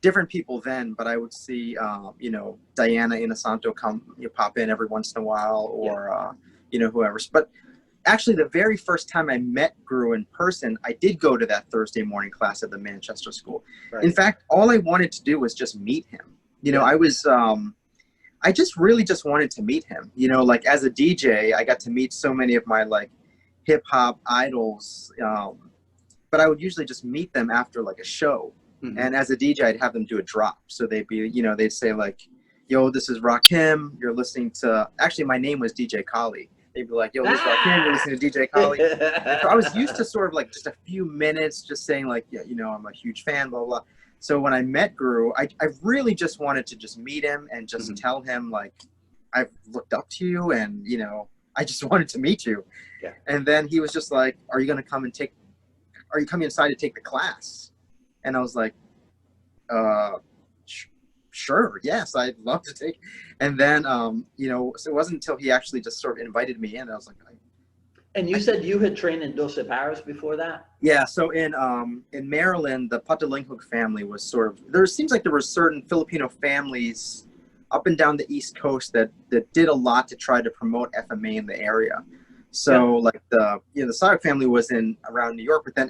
different people then, but I would see, Diana Inosanto pop in every once in a while, or, whoever. But actually, the very first time I met Guru in person, I did go to that Thursday morning class at the Manchester school. Right. In fact, all I wanted to do was just meet him. I just really just wanted to meet him. Like as a DJ, I got to meet so many of my like hip hop idols, but I would usually just meet them after like a show. Mhm. And as a DJ, I'd have them do a drop. So they'd be, they'd say like, yo, this is Rakim. You're listening to, actually, my name was DJ Kali. They'd be like, yo, this is Rakim. You're listening to DJ Kali. And so I was used to sort of like just a few minutes, just saying like, yeah, I'm a huge fan, blah, blah. So when I met Guru, I really just wanted to just meet him and just tell him like, I've looked up to you and, I just wanted to meet you. Yeah. And then he was just like, are you coming inside to take the class? And I was like, sure, yes, I'd love to take. And then, so it wasn't until he actually just sort of invited me in. I was like, And you said you had trained in Doce Paris before that? yeah. So in Maryland, the Patalinghug family was there seems like there were certain Filipino families up and down the East Coast that did a lot to try to promote FMA in the area. So like the Sayok family was around New York, but then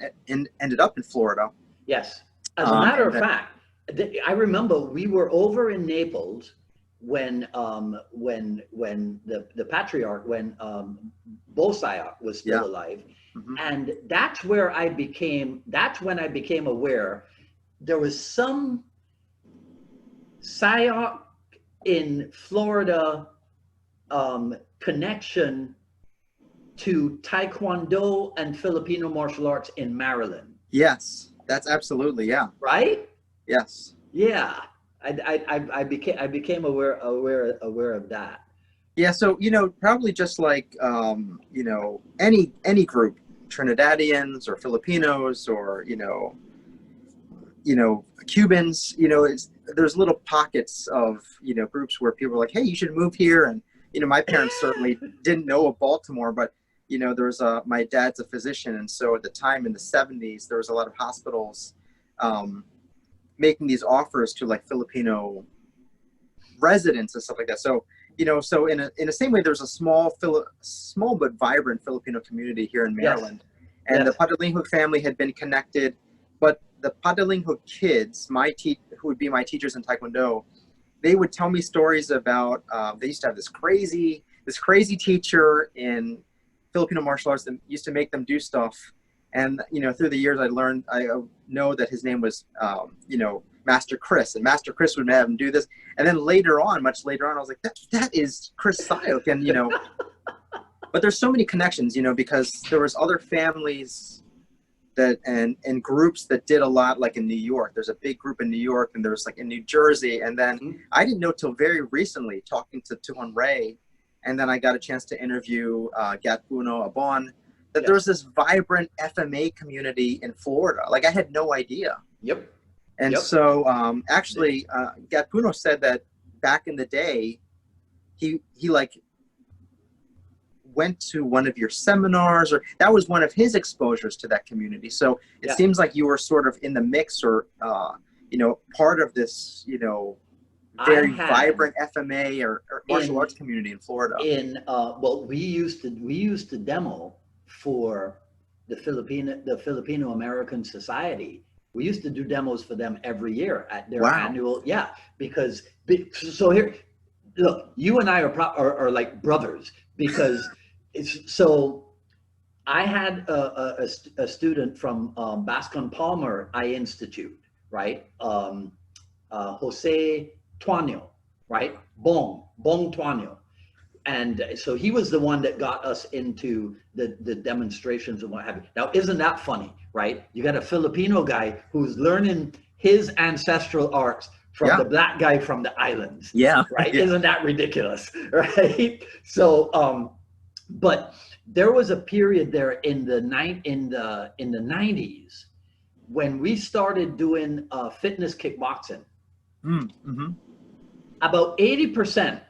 ended up in Florida. Yes. As a matter of fact, I remember we were over in Naples when the patriarch, when Bosiah was still Yeah. alive, Hmm. and that's when I became aware there was some Sayoc in Florida connection to Taekwondo and Filipino martial arts in Maryland, Yes, that's absolutely, yeah. right? Yes. Yeah, I became aware of that. Yeah, so probably just like any group, Trinidadians or Filipinos or Cubans, there's little pockets of groups where people are like, hey, you should move here, and my parents certainly didn't know of Baltimore, but there's my dad's a physician, and so at the time in the 70s, there was a lot of hospitals um, making these offers to like Filipino residents and stuff like that. So so in the same way, there's a small but vibrant Filipino community here in Yes, Maryland, and the yes, Padalinghug family had been connected, but the Padalinghug kids, who would be my teachers in Taekwondo, they would tell me stories about they used to have this crazy teacher in Filipino martial arts that used to make them do stuff, and through the years I know that his name was Master Chris, and Master Chris would have him do this, and then much later on, I was like, that is Chris Sayok, and but there's so many connections, because there was other families that and groups that did a lot, like in New York. There's a big group in New York, and there's like in New Jersey, and then mhm, I didn't know till very recently, talking to Tuhon Ray, and then I got a chance to interview Gat Puno Abon, that there yes, was this vibrant FMA community in Florida. Like I had no idea. yep, And yep. so actually, Gat Puno said that back in the day, he like went to one of your seminars, or that was one of his exposures to that community. So it Yeah, seems like you were sort of in the mix, or part of this I very had vibrant FMA or martial arts in community in Florida. well, we used to demo for the Filipino American Society. We used to do demos for them every year at their Wow. annual, yeah, because so here, look, you and I are like brothers because it's so. I had a student from Bascom Palmer I Institute, right? Jose Tuano, right? Bong Tuano. And so he was the one that got us into the demonstrations and what have you. Now, isn't that funny, right? You got a Filipino guy who's learning his ancestral arts from Yeah. the black guy from the islands, Yeah. right? Yeah. Isn't that ridiculous, right? So, but there was a period there in the 90s when we started doing fitness kickboxing. Mm-hmm. About 80%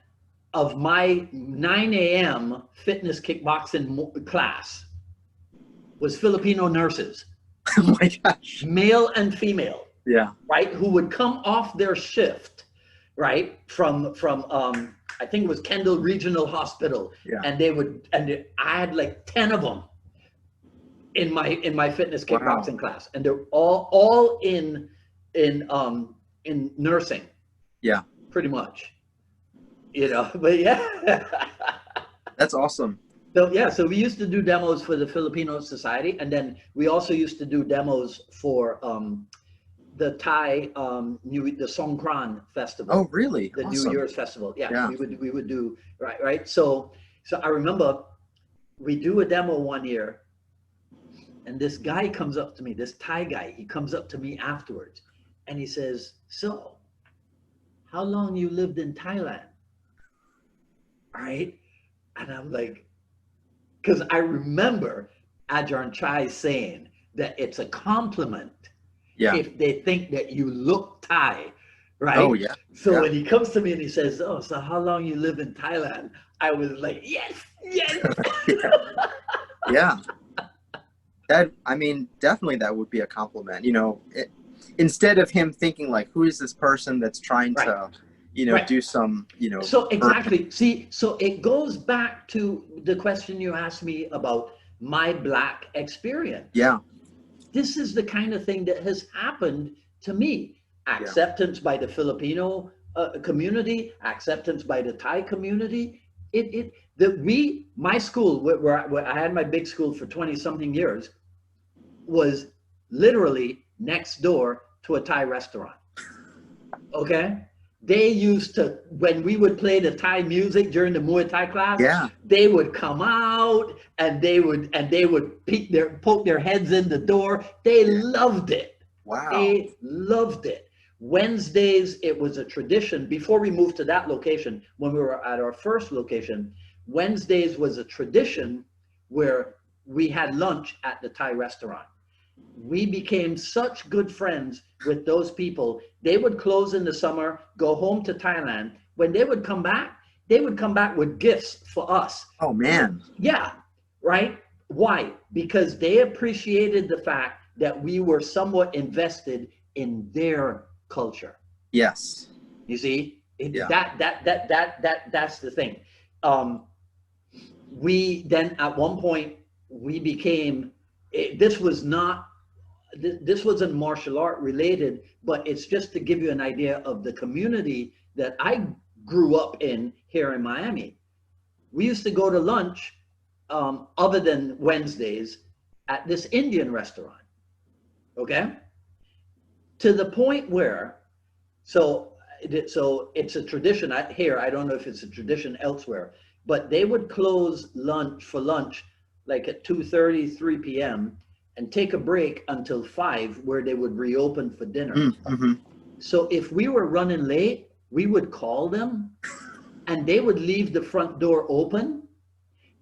of my 9 a.m. fitness kickboxing class was Filipino nurses, Oh my gosh. male and female, Yeah. right? Who would come off their shift, right? From I think it was Kendall Regional Hospital, Yeah. and I had like 10 of them in my fitness Wow. kickboxing class, and they're all in nursing, Yeah. pretty much, But yeah. That's awesome. So yeah, so we used to do demos for the Filipino Society, and then we also used to do demos for the Thai the Songkran Oh, festival, really? the New Awesome. Year's festival. Yeah, Yeah. we would do right. So I remember we do a demo one year, and this guy comes up to me, this Thai guy. He comes up to me afterwards, and he says, "So, how long you lived in Thailand?" All right, and I'm like, because I remember Ajahn Chai saying that it's a compliment Yeah. if they think that you look Thai, Oh, right? yeah. So Yeah. when he comes to me and he says, "Oh, so how long you live in Thailand?" I was like, "Yes, yes." Yeah. Yeah. Definitely that would be a compliment. Instead of him thinking like, who is this person that's trying Right, to, right. do some, So burden. exactly. See, so it goes back to the question you asked me about my black experience. Yeah. This is the kind of thing that has happened to me. Yeah. acceptance by the Filipino community, acceptance by the Thai community. My school, where I had my big school for 20 something years, was literally next door to a Thai restaurant. Okay. They used to, when we would play the Thai music during the Muay Thai class, Yeah. they would come out and they would poke their heads in the door. They Yeah. loved it. Wow. They loved it. Wednesdays, it was a tradition. Before we moved to that location, when we were at our first location, Wednesdays was a tradition where we had lunch at the Thai restaurant. We became such good friends with those people. They would close in the summer, go home to Thailand. When they would come back with gifts for us. Oh man. Yeah, right? Why? Because they appreciated the fact that we were somewhat invested in their culture. Yes. You see, Yeah. that's the thing. Um, we then at one point we became. This was not this wasn't martial art related, but it's just to give you an idea of the community that I grew up in here in Miami. We used to go to lunch, other than Wednesdays, at this Indian restaurant. Okay, to the point where, so so it's a tradition here. I don't know if it's a tradition elsewhere, but they would close lunch for lunch like at 2:30, 3 p.m. and take a break until 5, where they would reopen for dinner. Mm-hmm. So if we were running late, we would call them and they would leave the front door open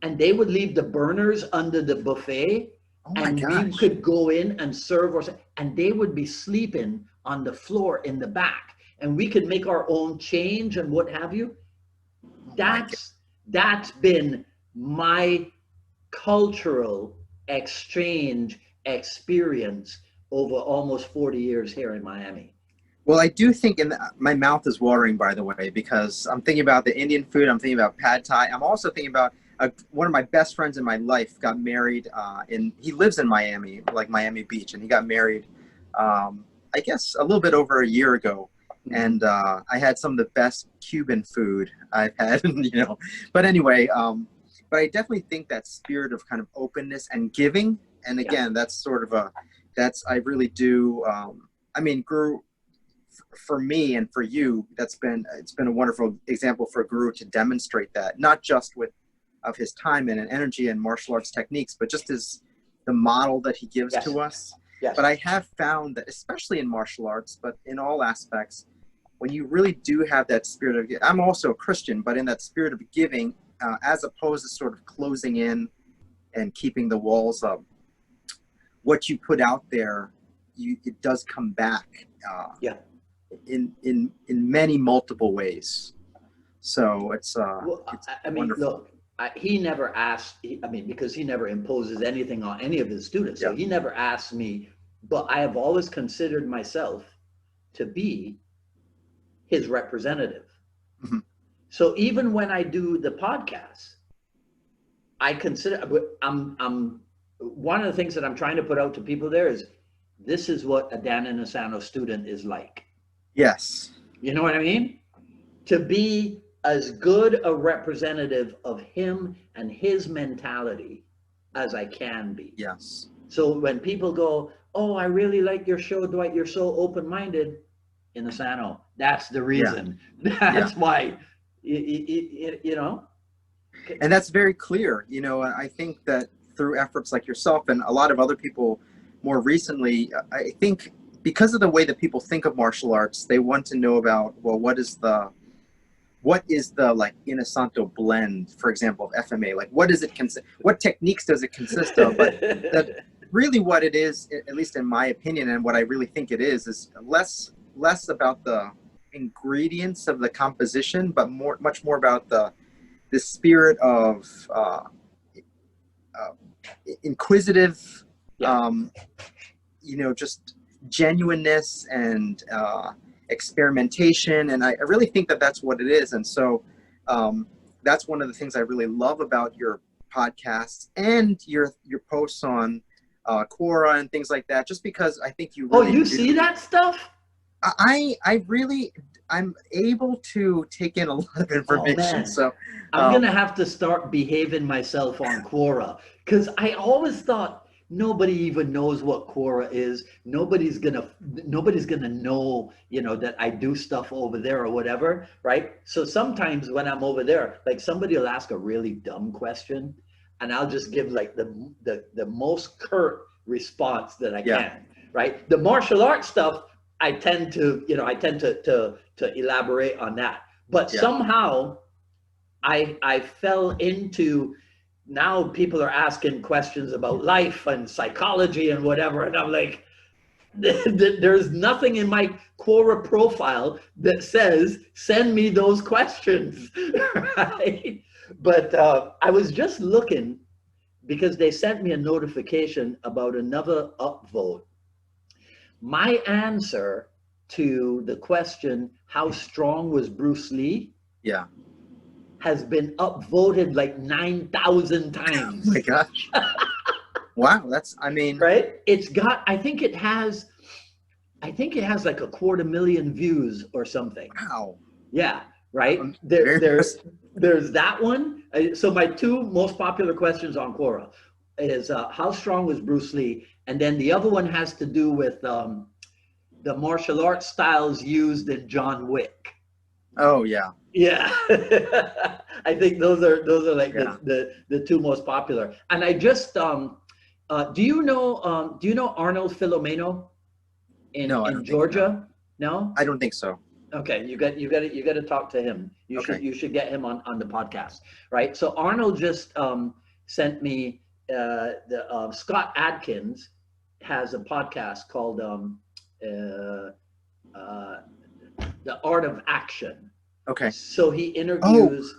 and they would leave the burners under the buffet, Oh my and we gosh. could go in and serve, and they would be sleeping on the floor in the back, and we could make our own change and what have you. Oh my God. That's been my cultural exchange experience over almost 40 years here in Miami. Well, I do think, my mouth is watering, by the way, because I'm thinking about the Indian food. I'm thinking about pad thai. I'm also thinking about one of my best friends in my life got married he lives in Miami, like Miami Beach, and he got married, I guess, a little bit over a year ago. And I had some of the best Cuban food I've had, But anyway, but I definitely think that spirit of kind of openness and giving, and again, that's sort of I really do. I mean, Guru, for me and for you, it's been a wonderful example for Guru to demonstrate that, not just of his time and energy and martial arts techniques, but just the model that he gives to us. Yes. But I have found that, especially in martial arts, but in all aspects, when you really do have that spirit of, I'm also a Christian, but in that spirit of giving, as opposed to sort of closing in and keeping the walls up, what you put out there, it does come back. In many multiple ways. So it's I mean, wonderful. look, he never asked. Because he never imposes anything on any of his students, so he never asked me. But I have always considered myself to be his representative. Mm-hmm. So even when I do the podcast, I consider I'm one of the things that I'm trying to put out to people there is, this is what a Dan Inosanto student is like. Yes. You know what I mean? To be as good a representative of him and his mentality as I can be. Yes. So when people go, "Oh, I really like your show, Dwight, you're so open-minded," Inosanto, that's the reason. That's why, you know. And that's very clear. I think that through efforts like yourself and a lot of other people more recently, I think because of the way that people think of martial arts, they want to know about, well, what is the like Inosanto blend, for example, of FMA? Like, what techniques does it consist of? But that really what it is, at least in my opinion, and what I really think it is less about the ingredients of the composition, but much more about the spirit of inquisitive, just genuineness and experimentation. And I really think that that's what it is. And so that's one of the things I really love about your podcasts and your posts on Quora and things like that, just because I think you really you see that stuff? I really, I'm able to take in a lot of Oh information. man, So, I'm gonna have to start behaving myself on Quora because I always thought nobody even knows what Quora is. Nobody's gonna know, that I do stuff over there or whatever, right? So sometimes when I'm over there, like somebody will ask a really dumb question, and I'll just give like the most curt response that I yeah, can, right? The martial arts stuff, I tend to elaborate on that. But yeah. somehow I fell into, now people are asking questions about life and psychology and whatever, and I'm like, there's nothing in my Quora profile that says send me those questions, right? But I was just looking because they sent me a notification about another upvote. My answer to the question, how strong was Bruce Lee, Yeah. has been upvoted like 9,000 Oh my times, gosh. Wow. That's, I mean, right? I think it has like 250,000 views or something. wow. Yeah, right. There, Very there, impressive. there's that one. So my two most popular questions on Quora is how strong was Bruce Lee, and then the other one has to do with the martial arts styles used in John Wick. Oh yeah. Yeah, I think those are like Yeah. the two most popular. And I just do you know Arnold Filomeno in No, I in don't think, no, Georgia? No? I don't think so. Okay, you got to talk to him. You should Okay. you should get him on the podcast, right? So Arnold just sent me the Scott Adkins has a podcast called uh, uh, The Art of Action. Okay. So he Oh, interviews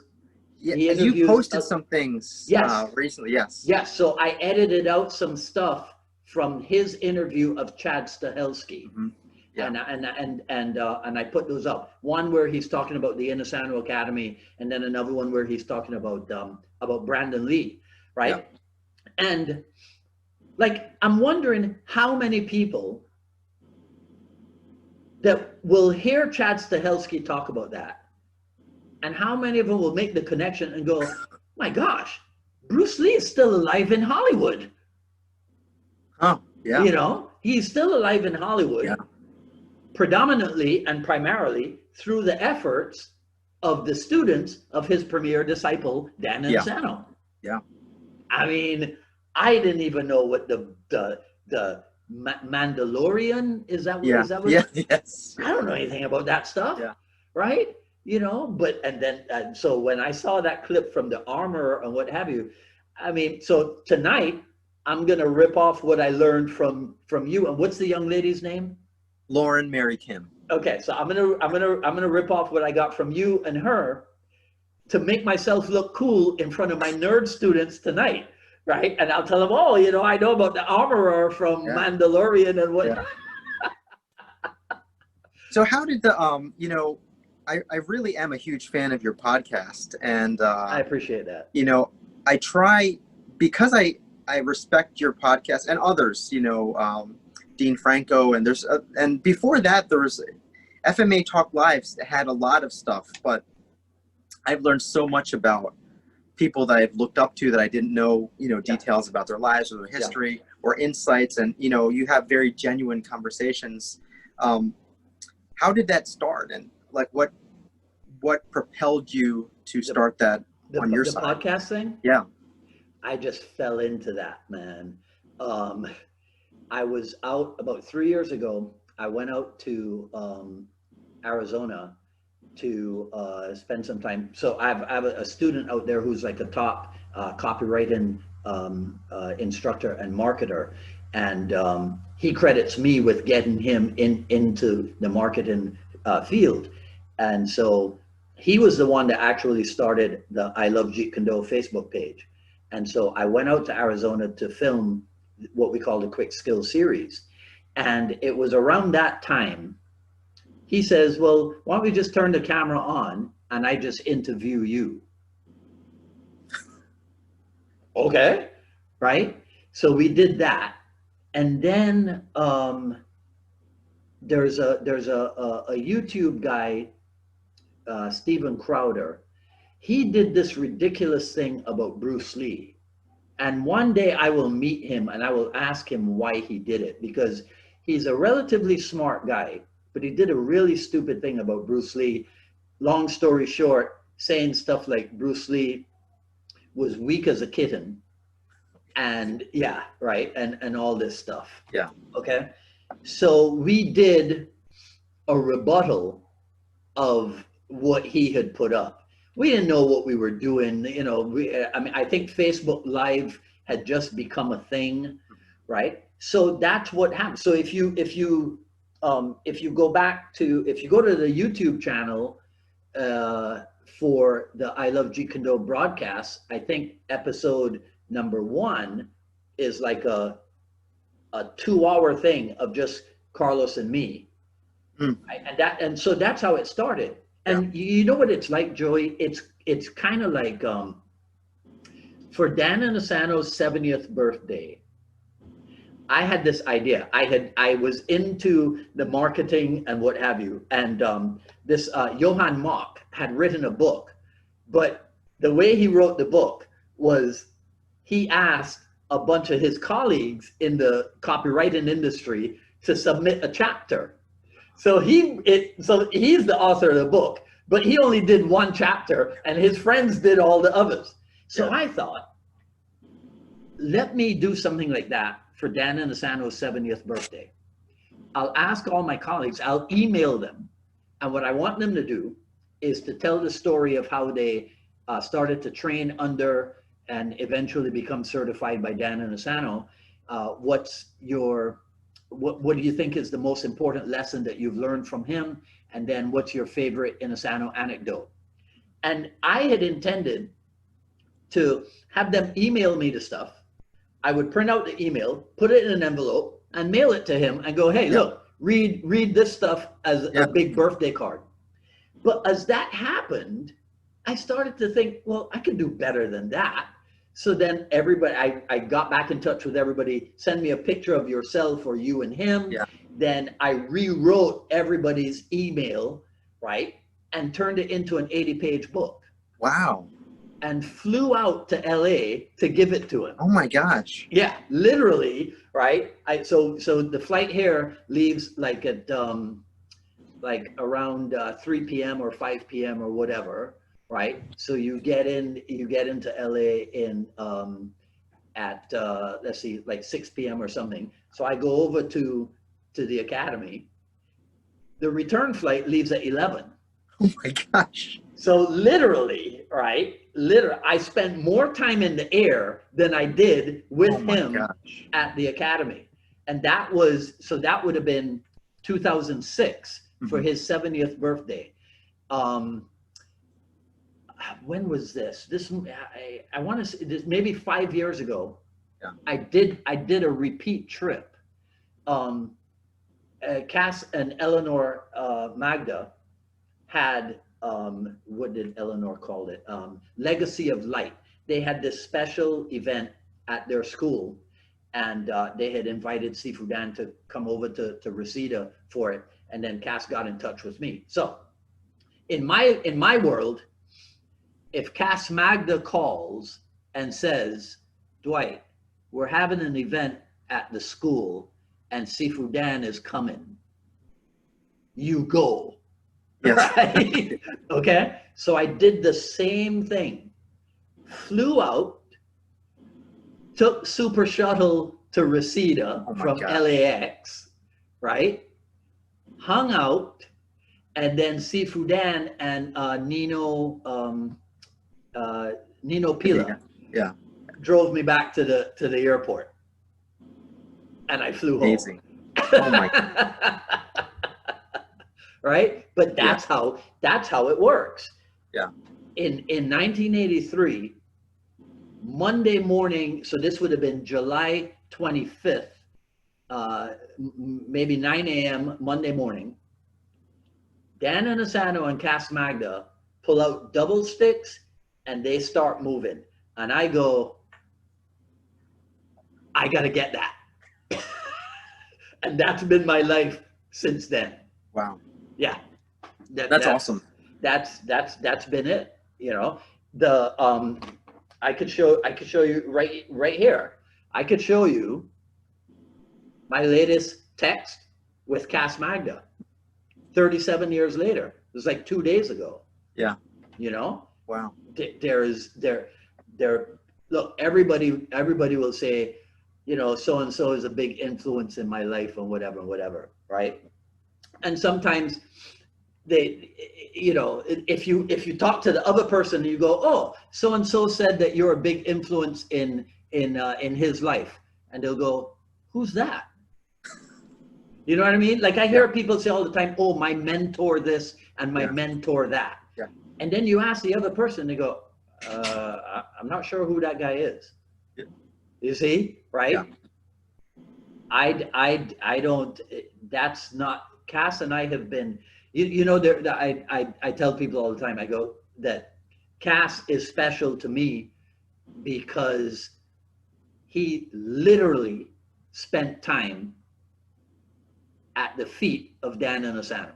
yeah. he You interviews posted some things yes, recently. Yes. yes. So I edited out some stuff from his interview of Chad Stahelski, Hmm. Yeah. and I put those up. One where he's talking about the Inosanto Academy, and then another one where he's talking about Brandon Lee, Yeah. right? And like I'm wondering how many people that will hear Chad Stahelski talk about that, and how many of them will make the connection and go, "My gosh, Bruce Lee is still alive in Hollywood." Oh, yeah. He's still alive in Yeah. Hollywood, predominantly and primarily through the efforts of the students of his premier disciple, Dan Yeah. Inosanto. Yeah. I mean, I didn't even know what the Mandalorian is. That Yeah. is that what? Yeah. Yes. I don't know anything about that stuff, Yeah. right? But and then so when I saw that clip from the armor and what have you, I mean, so tonight I'm gonna rip off what I learned from you. And what's the young lady's name? Lauren Mary Kim. Okay, so I'm gonna rip off what I got from you and her to make myself look cool in front of my nerd students tonight, right? And I'll tell them, oh, I know about the armorer from Yeah. Mandalorian and what. Yeah. So how did the I really am a huge fan of your podcast, and I appreciate that. I try, because I respect your podcast and others, Dean Franco, and and before that there was FMA Talk Lives had a lot of stuff, but I've learned so much about people that I've looked up to that I didn't know, details about their lives or their history or insights, and you have very genuine conversations. How did that start, and like what propelled you to start that on your The side? podcast thing? Yeah. I just fell into that, man. I was out about 3 years ago. I went out to Arizona to spend some time. So I have a student out there who's like a top copywriting instructor and marketer, and he credits me with getting him into the marketing field. And so he was the one that actually started the I Love Jeet Kune Do Facebook page. And so I went out to Arizona to film what we call the Quick Skill series. And it was around that time he says, well, why don't we just turn the camera on and I just interview you? Okay, right? So we did that. And then there's a YouTube guy, Steven Crowder. He did this ridiculous thing about Bruce Lee. And one day I will meet him and I will ask him why he did it, because he's a relatively smart guy, but he did a really stupid thing about Bruce Lee. Long story short, saying stuff like Bruce Lee was weak as a kitten, and yeah, right, and all this stuff. Yeah. Okay. So we did a rebuttal of what he had put up. We didn't know what we were doing. I mean, I think Facebook Live had just become a thing, right? So that's what happened. So if you go back to, if you go to the YouTube channel for the I Love Jeet Kune Do broadcast, I think episode number 1 is like a 2-hour thing of just Carlos and me. Right? And so that's how it started. And you know what it's like, Joey? It's kind of like for Dan Inosanto's 70th birthday, I had this idea. I was into the marketing and what have you, and this Johann Mock had written a book, but the way he wrote the book was he asked a bunch of his colleagues in the copywriting industry to submit a chapter. So he's the author of the book, but he only did 1 chapter, and his friends did all the others. So I thought, let me do something like that for Dan Inosanto's 70th birthday. I'll ask all my colleagues, I'll email them, and what I want them to do is to tell the story of how they started to train under and eventually become certified by Dan Inosanto. What do you think is the most important lesson that you've learned from him? And then what's your favorite Inosanto anecdote? And I had intended to have them email me the stuff. I would print out the email, put it in an envelope, and mail it to him and go, hey, look, read this stuff as a big birthday card. But as that happened, I started to think, well, I could do better than that. So then everybody, I got back in touch with everybody, send me a picture of yourself or you and him. Yeah. Then I rewrote everybody's email, right? And turned it into an 80-page book. Wow. And flew out to LA to give it to him. Oh my gosh. Yeah, literally, right? So the flight here leaves like at like around 3 p.m. or 5 p.m. or whatever. Right, so you get into LA in at let's see, like 6 p.m. or something. So I go over to the academy. The return flight leaves at 11. Oh my gosh! So literally, right? I spent more time in the air than I did with him at the academy, and that would have been 2006 for his 70th birthday. When was this? I want to say this maybe 5 years ago. Yeah. I did a repeat trip. Cass and Eleanor Magda had what did Eleanor call it? Legacy of Light. They had this special event at their school, and they had invited Sifu Dan to come over to Reseda for it, and then Cass got in touch with me. So in my world, if Cass Magda calls and says, Dwight, we're having an event at the school and Sifu Dan is coming, you go. Yes. Right? Okay? So I did the same thing. Flew out, took Super Shuttle to Reseda from LAX, right? Hung out, and then Sifu Dan and Nino Pila drove me back to the airport, and I flew home. Oh my God. Right? But that's how it works. Yeah. In 1983, Monday morning, so this would have been July 25th, maybe 9 a.m. Monday morning, Dan Inosanto and Cass Magda pull out double sticks and they start moving. And I go, I got to get that. And that's been my life since then. Wow. Yeah, That's awesome. that's been it. You know, the I could show you right here. I could show you my latest text with Cass Magda. 37 years later. It was like 2 days ago. Yeah. You know. Wow. There. Look, everybody will say, you know, so and so is a big influence in my life and whatever, right? And sometimes they, you know, if you talk to the other person and you go, oh, so and so said that you're a big influence in his life, and they'll go, who's that? You know what I mean? Like I hear people say all the time, oh, my mentor this and my mentor that. Yeah. And then you ask the other person, they go, I'm not sure who that guy is. Yeah. You see, right? Yeah. I don't, that's not, Cass and I have been, you know, I tell people all the time, I go that Cass is special to me because he literally spent time at the feet of Dan Inosanto.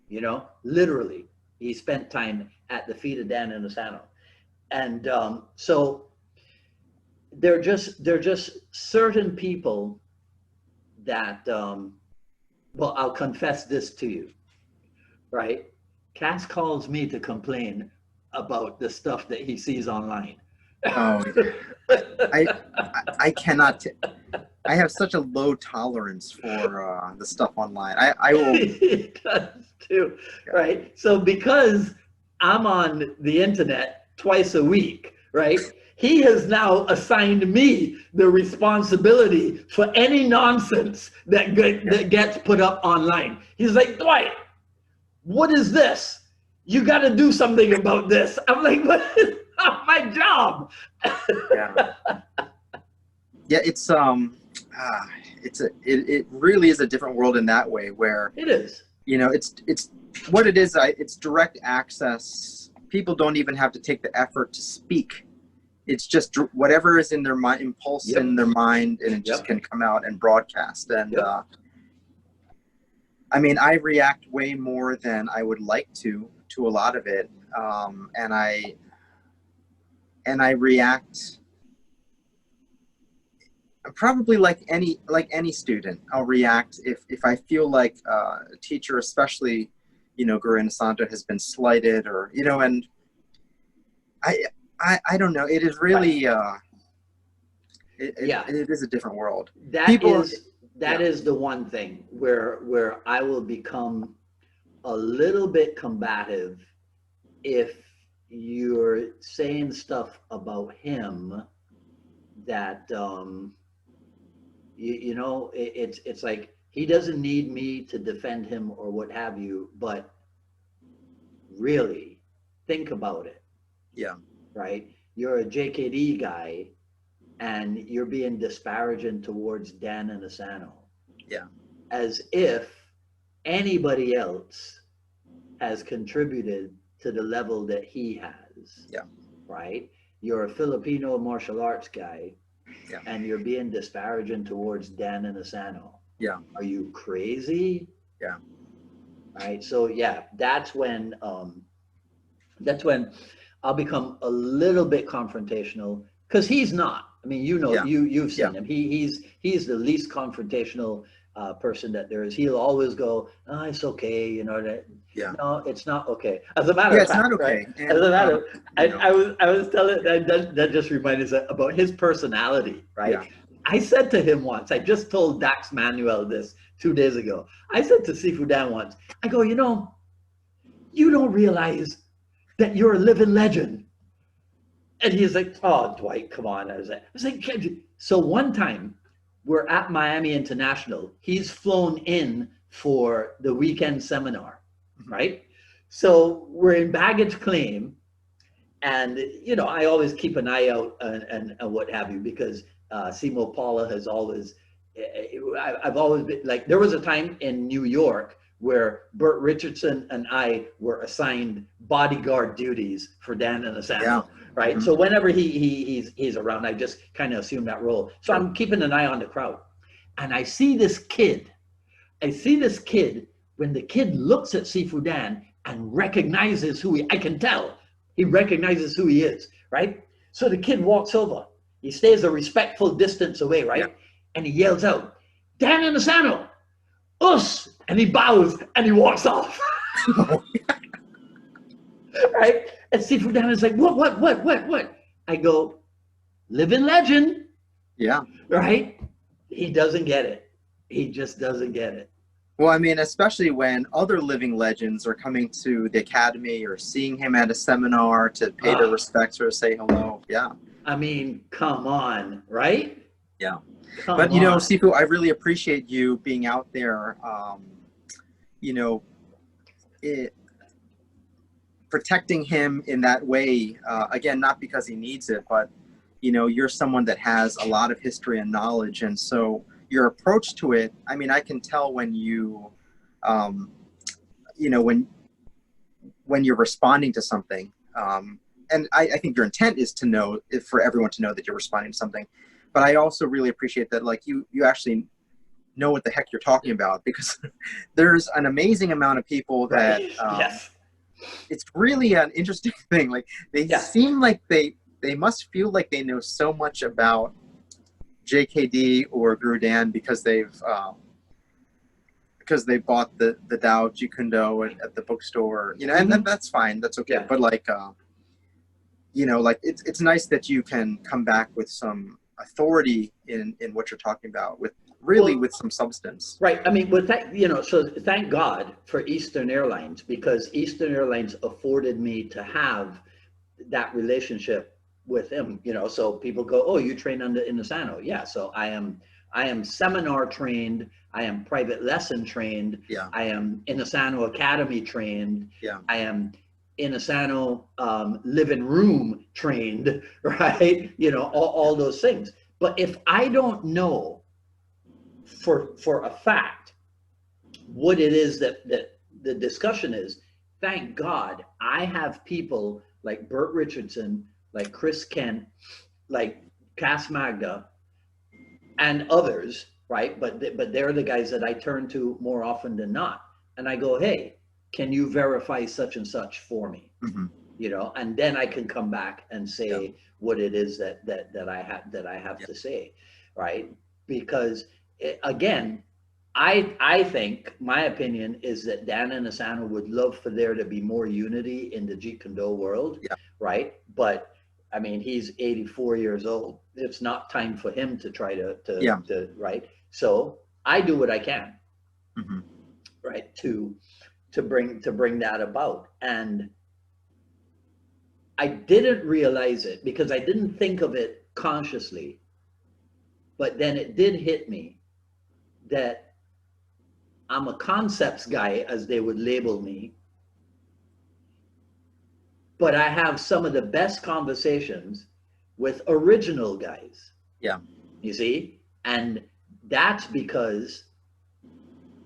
You know, literally, he spent time at the feet of Dan Inosanto. And so they're just certain people that, well, I'll confess this to you, right? Cass calls me to complain about the stuff that he sees online. Oh, I cannot. I have such a low tolerance for the stuff online. I will. He does too, right? So because I'm on the internet twice a week, right? He has now assigned me the responsibility for any nonsense that gets put up online. He's like, Dwight, what is this? You got to do something about this. I'm like, what is not my job? Yeah. Yeah, it really is a different world in that way where it is. You know, it's what it is. It's direct access. People don't even have to take the effort to speak. It's just whatever is in their mind, impulse in their mind, and it just can come out and broadcast. And I mean, I react way more than I would like to a lot of it, and I react probably like any student. I'll react if I feel like a teacher, especially, you know, Guro Inosanto has been slighted, or, you know, and I don't know. It is really it is a different world. That is the one thing where I will become a little bit combative if you're saying stuff about him that you know, it's like he doesn't need me to defend him or what have you, but really think about it. Yeah. Right? You're a JKD guy and you're being disparaging towards Dan Inosanto. Yeah. As if anybody else has contributed to the level that he has. Yeah. Right? You're a Filipino martial arts guy. Yeah. And you're being disparaging towards Dan Inosanto. Yeah. Are you crazy? Yeah. Right. So yeah, that's when I'll become a little bit confrontational, because he's not. I mean, you know, you've seen him. He's the least confrontational person that there is. He'll always go, oh, it's okay, you know that. Yeah. No, it's not okay. As a matter of fact, it's not okay. Right? As a matter, I was telling that just reminded us about his personality, right? Yeah. I said to him once, I just told Dax Manuel this 2 days ago. I said to Sifu Dan once, I go, you know, you don't realize that you're a living legend. And he's like, oh, Dwight, come on. I was like, so one time we're at Miami International. He's flown in for the weekend seminar, right? So we're in baggage claim. And, you know, I always keep an eye out and what have you, because Simo Paula has always, I've always been like, there was a time in New York where Burt Richardson and I were assigned bodyguard duties for Dan Inosanto. Yeah. Right. Mm-hmm. So whenever he's around, I just kind of assume that role. So I'm keeping an eye on the crowd, and I see this kid I see this kid, when the kid looks at Sifu Dan and recognizes I can tell he recognizes who he is, right? So the kid walks over. He stays a respectful distance away, Yeah. right? And he yells out, Dan Inosanto, us! And he bows and he walks off. Right? And Sifu Dan is like, what? I go, living legend. Yeah. Right? He doesn't get it. He just doesn't get it. Well, I mean, especially when other living legends are coming to the academy or seeing him at a seminar to pay their respects or to say hello. Yeah. I mean, come on, right? Yeah. Come But, you know, on. Sifu, I really appreciate you being out there, you know, protecting him in that way. Again, not because he needs it, but, you know, you're someone that has a lot of history and knowledge. And so your approach to it, I mean, I can tell when you, you know, when you're responding to something, and I think your intent is to know, for everyone to know that you're responding to something. But I also really appreciate that, like, you actually know what the heck you're talking about, because there's an amazing amount of people that, yes. It's really an interesting thing. Like, they seem like they must feel like they know so much about JKD or Guru Dan because they bought the Dao Jeet Kune Do at the bookstore, you know, and that's fine, that's okay. But like, you know, like it's nice that you can come back with some authority in what you're talking about, with some substance. Right. I mean, with that, you know, so thank God for Eastern Airlines, because Eastern Airlines afforded me to have that relationship with him, you know. So people go, oh, you train under Inosanto. Yeah. So I am seminar trained. I am private lesson trained. Yeah. I am Inosanto Academy trained. Yeah. I am Inosanto living room trained, right? You know, all those things. But if I don't know for a fact what it is that the discussion is, thank God I have people like Bert Richardson, like Chris Kent, like Cass Magda, and others, right? But they're the guys that I turn to more often than not. And I go, hey, can you verify such and such for me? Mm-hmm. You know, and then I can come back and say what it is that I have to say, right? Because again, I think my opinion is that Dan Inosanto would love for there to be more unity in the Jeet Kune Do world, right? But I mean, he's 84 years old. It's not time for him to try to right. So I do what I can, right, to bring that about. And I didn't realize it because I didn't think of it consciously, but then it did hit me that I'm a concepts guy, as they would label me, but I have some of the best conversations with original guys. Yeah. You see? And that's because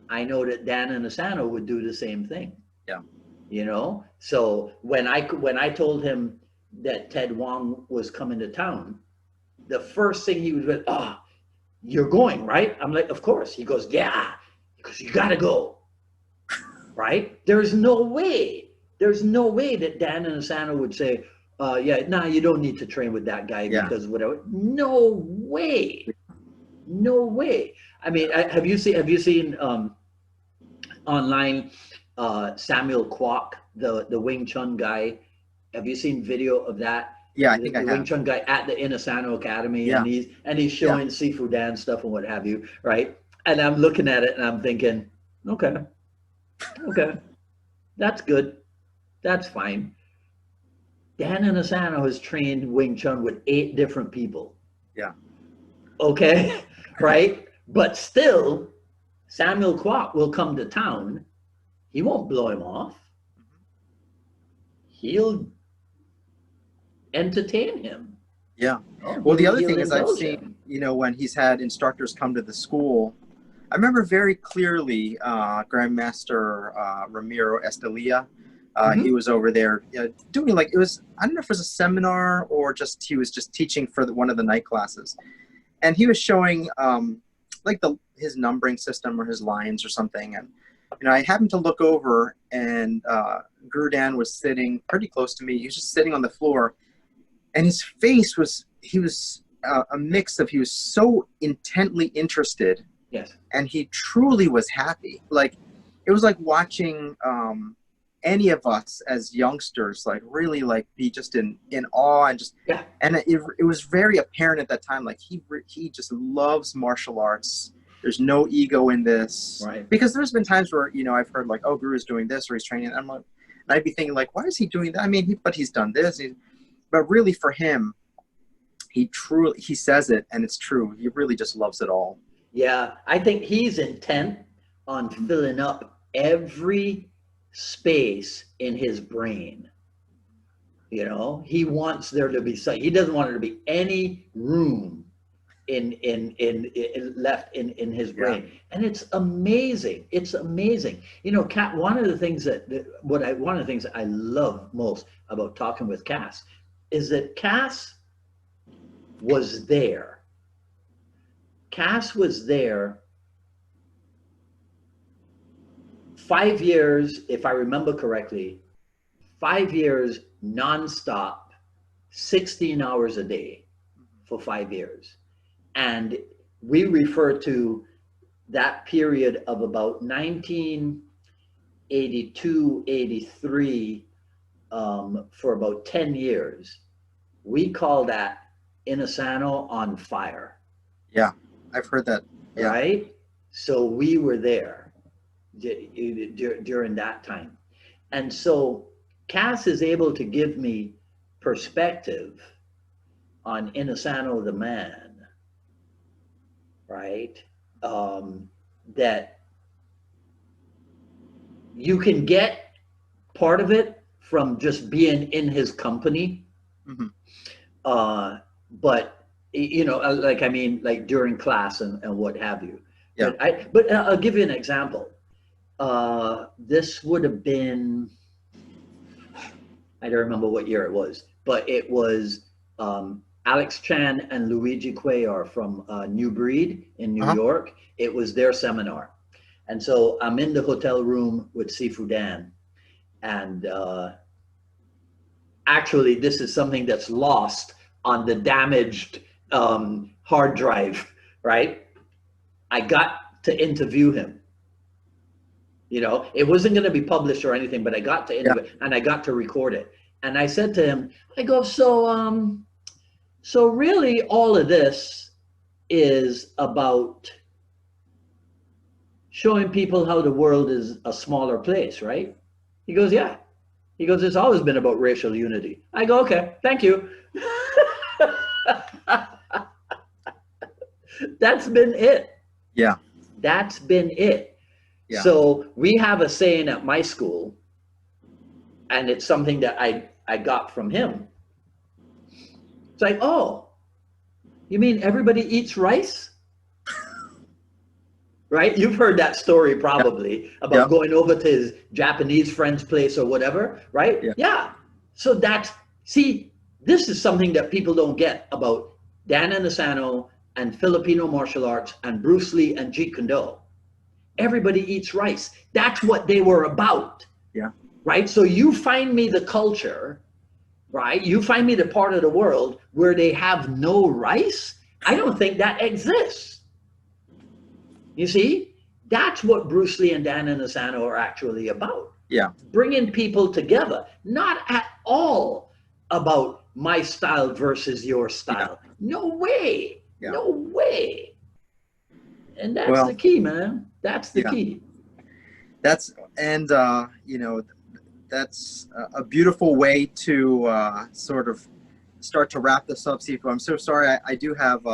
I know that Dan Inosanto would do the same thing. Yeah. You know? So when I told him that Ted Wong was coming to town, the first thing he was like, oh, you're going, right? I'm like, of course. He goes, yeah, because you got to go, right? There's no way that Dan Inosanto would say, you don't need to train with that guy because whatever. No way. I mean, have you seen online Samuel Kwok, the Wing Chun guy? Have you seen video of that? Yeah, I think I have. The Wing Chun guy at the Inosanto Academy, and he's showing Sifu Dan stuff and what have you, right? And I'm looking at it and I'm thinking, okay, that's good, that's fine. Dan Inosanto has trained Wing Chun with 8 different people. Yeah. Okay, right? But still, Samuel Kwok will come to town. He won't blow him off. He'll entertain him. Yeah. Well, the other thing is I've seen, you know, when he's had instructors come to the school, I remember very clearly Grandmaster Ramiro Estelia. He was over there doing, like, it was, I don't know if it was a seminar or just he was just teaching for one of the night classes. And he was showing like his numbering system or his lines or something. And I happened to look over, and Guru Dan was sitting pretty close to me. He was just sitting on the floor, and his face was, he was a mix of, he was so intently interested. Yes. And he truly was happy. Like, it was like watching any of us as youngsters, like really like be just in awe, and just, Yeah. and it was very apparent at that time, like he just loves martial arts. There's no ego in this. Right. Because there's been times where, I've heard like, oh, Guru's doing this, or he's training. And I'd be thinking like, why is he doing that? I mean, but he's done this. But really for him, he says it, and it's true. He really just loves it all. Yeah, I think he's intent on filling up every space in his brain. He wants there to be he doesn't want there to be any room in left in his brain. Yeah. And it's amazing. It's amazing. Kat, one of the things that I love most about talking with Cass is that Cass was there. Cass was there 5 years, if I remember correctly, 5 years nonstop, 16 hours a day for 5 years. And we refer to that period of about 1982, 83, for about 10 years. We call that Inosanto on fire. Yeah, I've heard that. Yeah. Right? So we were there during that time. And so Cass is able to give me perspective on Inosanto the man, right? That you can get part of it from just being in his company. Mm-hmm. But like during class and what have you. Yeah. But I'll give you an example. This would have been, I don't remember what year it was, but it was Alex Chan and Luigi Cuellar from New Breed in New York. It was their seminar. And so I'm in the hotel room with Sifu Dan. And actually, this is something that's lost on the damaged hard drive, right? I got to interview him. It wasn't going to be published or anything, but I got to interview and I got to record it. And I said to him, I go, so really all of this is about showing people how the world is a smaller place, right? He goes, yeah. He goes, it's always been about racial unity. I go, okay, thank you. That's been it. Yeah. That's been it. Yeah. So we have a saying at my school, and it's something that I got from him. It's like, oh, you mean everybody eats rice? Right? You've heard that story probably about going over to his Japanese friend's place or whatever, right? Yeah. So this is something that people don't get about Dan Inosanto and Filipino martial arts and Bruce Lee and Jeet Kune Do. Everybody eats rice. That's what they were about. Yeah. Right? So you find me the culture, right? You find me the part of the world where they have no rice. I don't think that exists. You see? That's what Bruce Lee and Dan Inosanto are actually about. Yeah. Bringing people together. Not at all about my style versus your style. Yeah. No way. Yeah. No way. And that's the key, man. That's the key. That's a beautiful way to sort of start to wrap this up, Sifu. I'm so sorry. I do have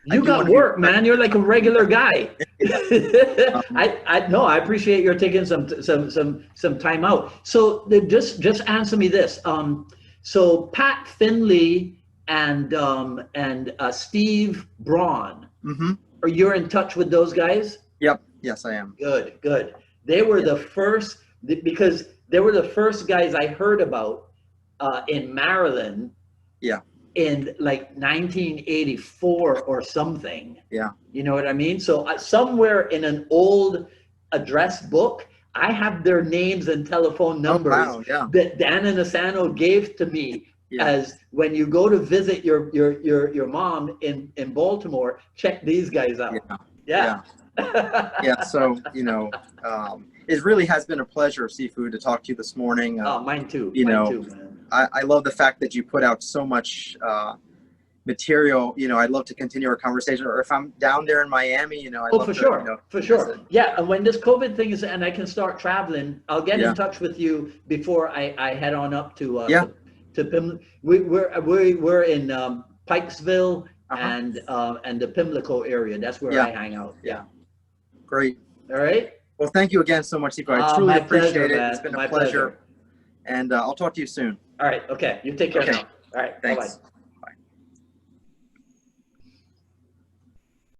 you got work, man. You're like a regular guy. I appreciate your taking some time out. So just answer me this. So Pat Finley and Steve Braun. Mm-hmm. Are you in touch with those guys? Yep. Yes, I am. Good. They were the first, because they were the first guys I heard about in Maryland. Yeah. in like 1984 or something. Yeah. You know what I mean? So somewhere in an old address book, I have their names and telephone Oh numbers wow. Yeah. that Dan Inosanto gave to me Yeah. as when you go to visit your mom in Baltimore, check these guys out. Yeah. Yeah. Yeah. So, you know, it really has been a pleasure, Sifu, to talk to you this morning. Oh, mine too. You Mine know, too, man. I love the fact that you put out so much material. You know, I'd love to continue our conversation, or if I'm down there in Miami, you know, I'd Oh, love for to, sure, you know, for sure. visit. Yeah, and when this COVID thing is, and I can start traveling, I'll get Yeah. in touch with you before I head on up Yeah. to Pim. We're in Pikesville Uh-huh. and the Pimlico area. That's where Yeah. I hang out. Yeah. Great. All right. Well, thank you again so much, Sifu. I truly My pleasure, appreciate it. It's man. been a My pleasure. pleasure. And I'll talk to you soon. All right. Okay. You take care Okay. now. All right. Bye bye. Thanks.